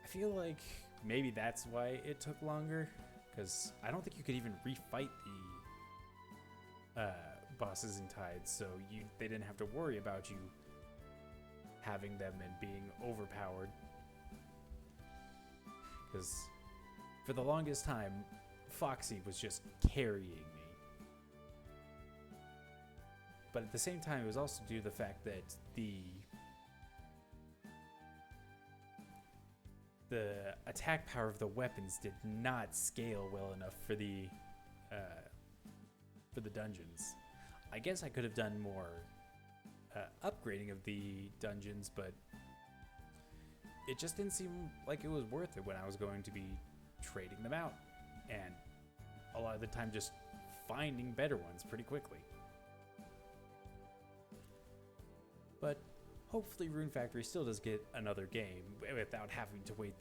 I feel like maybe that's why it took longer, because I don't think you could even refight the bosses in Tides, so they didn't have to worry about you having them and being overpowered. Because for the longest time, Foxy was just carrying me. But at the same time, it was also due to the fact that the attack power of the weapons did not scale well enough for the dungeons. I guess I could have done more upgrading of the dungeons, but it just didn't seem like it was worth it when I was going to be trading them out, and a lot of the time just finding better ones pretty quickly. But hopefully Rune Factory still does get another game without having to wait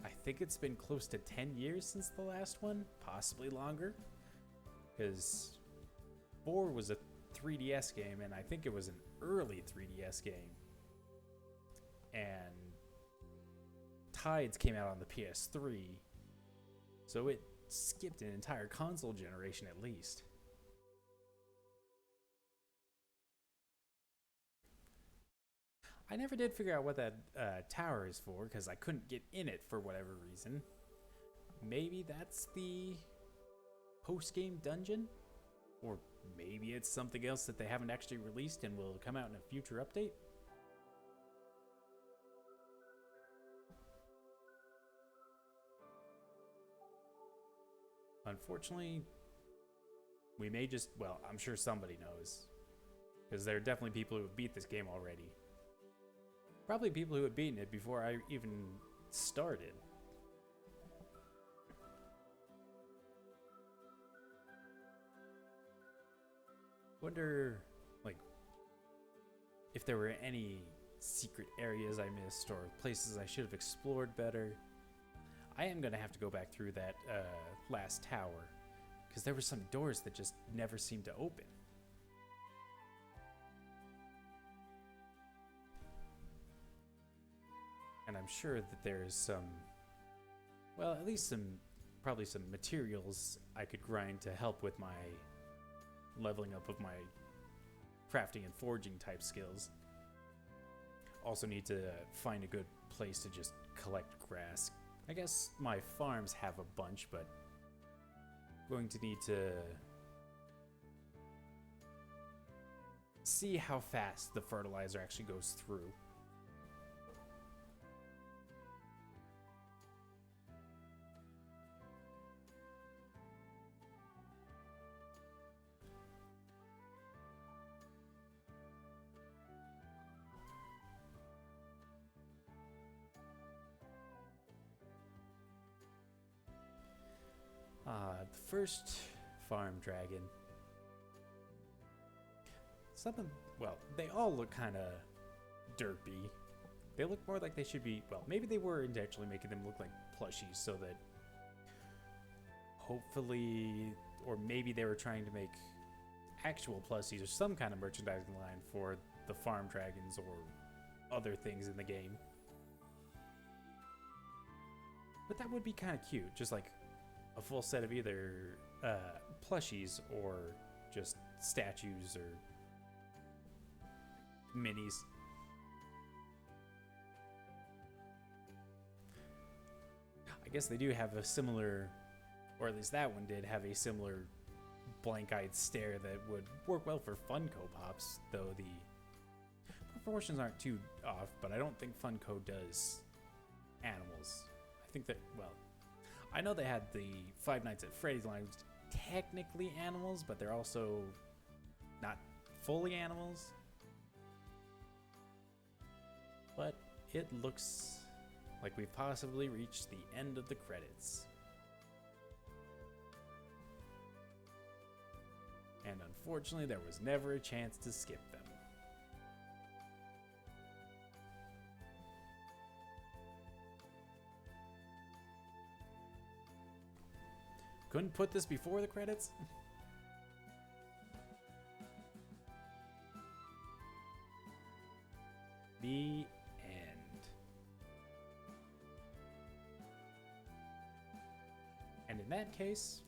I think it's been close to 10 years since the last one, possibly longer, because 4 was a 3DS game, and I think it was an early 3DS game. And Tides came out on the PS3, so it skipped an entire console generation at least. I never did figure out what that tower is for, because I couldn't get in it for whatever reason. Maybe that's the post-game dungeon? Or maybe it's something else that they haven't actually released and will come out in a future update. Unfortunately, we may just, well, I'm sure somebody knows. Because there are definitely people who have beat this game already. Probably people who had beaten it before I even started. Wonder, like, if there were any secret areas I missed or places I should have explored better. I am going to have to go back through that last tower, because there were some doors that just never seemed to open. And I'm sure that there's some, well, at least probably some materials I could grind to help with my leveling up of my crafting and forging type skills. Also need to find a good place to just collect grass. I guess my farms have a bunch, but I'm going to need to see how fast the fertilizer actually goes through. The first farm dragon. Some of them, well, they all look kind of derpy. They look more like they should be, well, maybe they were intentionally making them look like plushies so that hopefully, or maybe they were trying to make actual plushies or some kind of merchandising line for the farm dragons or other things in the game. But that would be kind of cute, just like a full set of either plushies or just statues or minis. I guess they do have a similar, or at least that one did have a similar blank-eyed stare that would work well for Funko Pops, though the proportions aren't too off, but I don't think Funko does animals. I think that, well, I know they had the Five Nights at Freddy's line, which is technically animals, but they're also not fully animals. But it looks like we've possibly reached the end of the credits. And unfortunately, there was never a chance to skip them. Couldn't put this before the credits? The end. And in that case,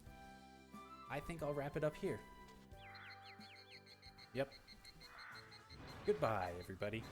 I think I'll wrap it up here. Yep. Goodbye, everybody.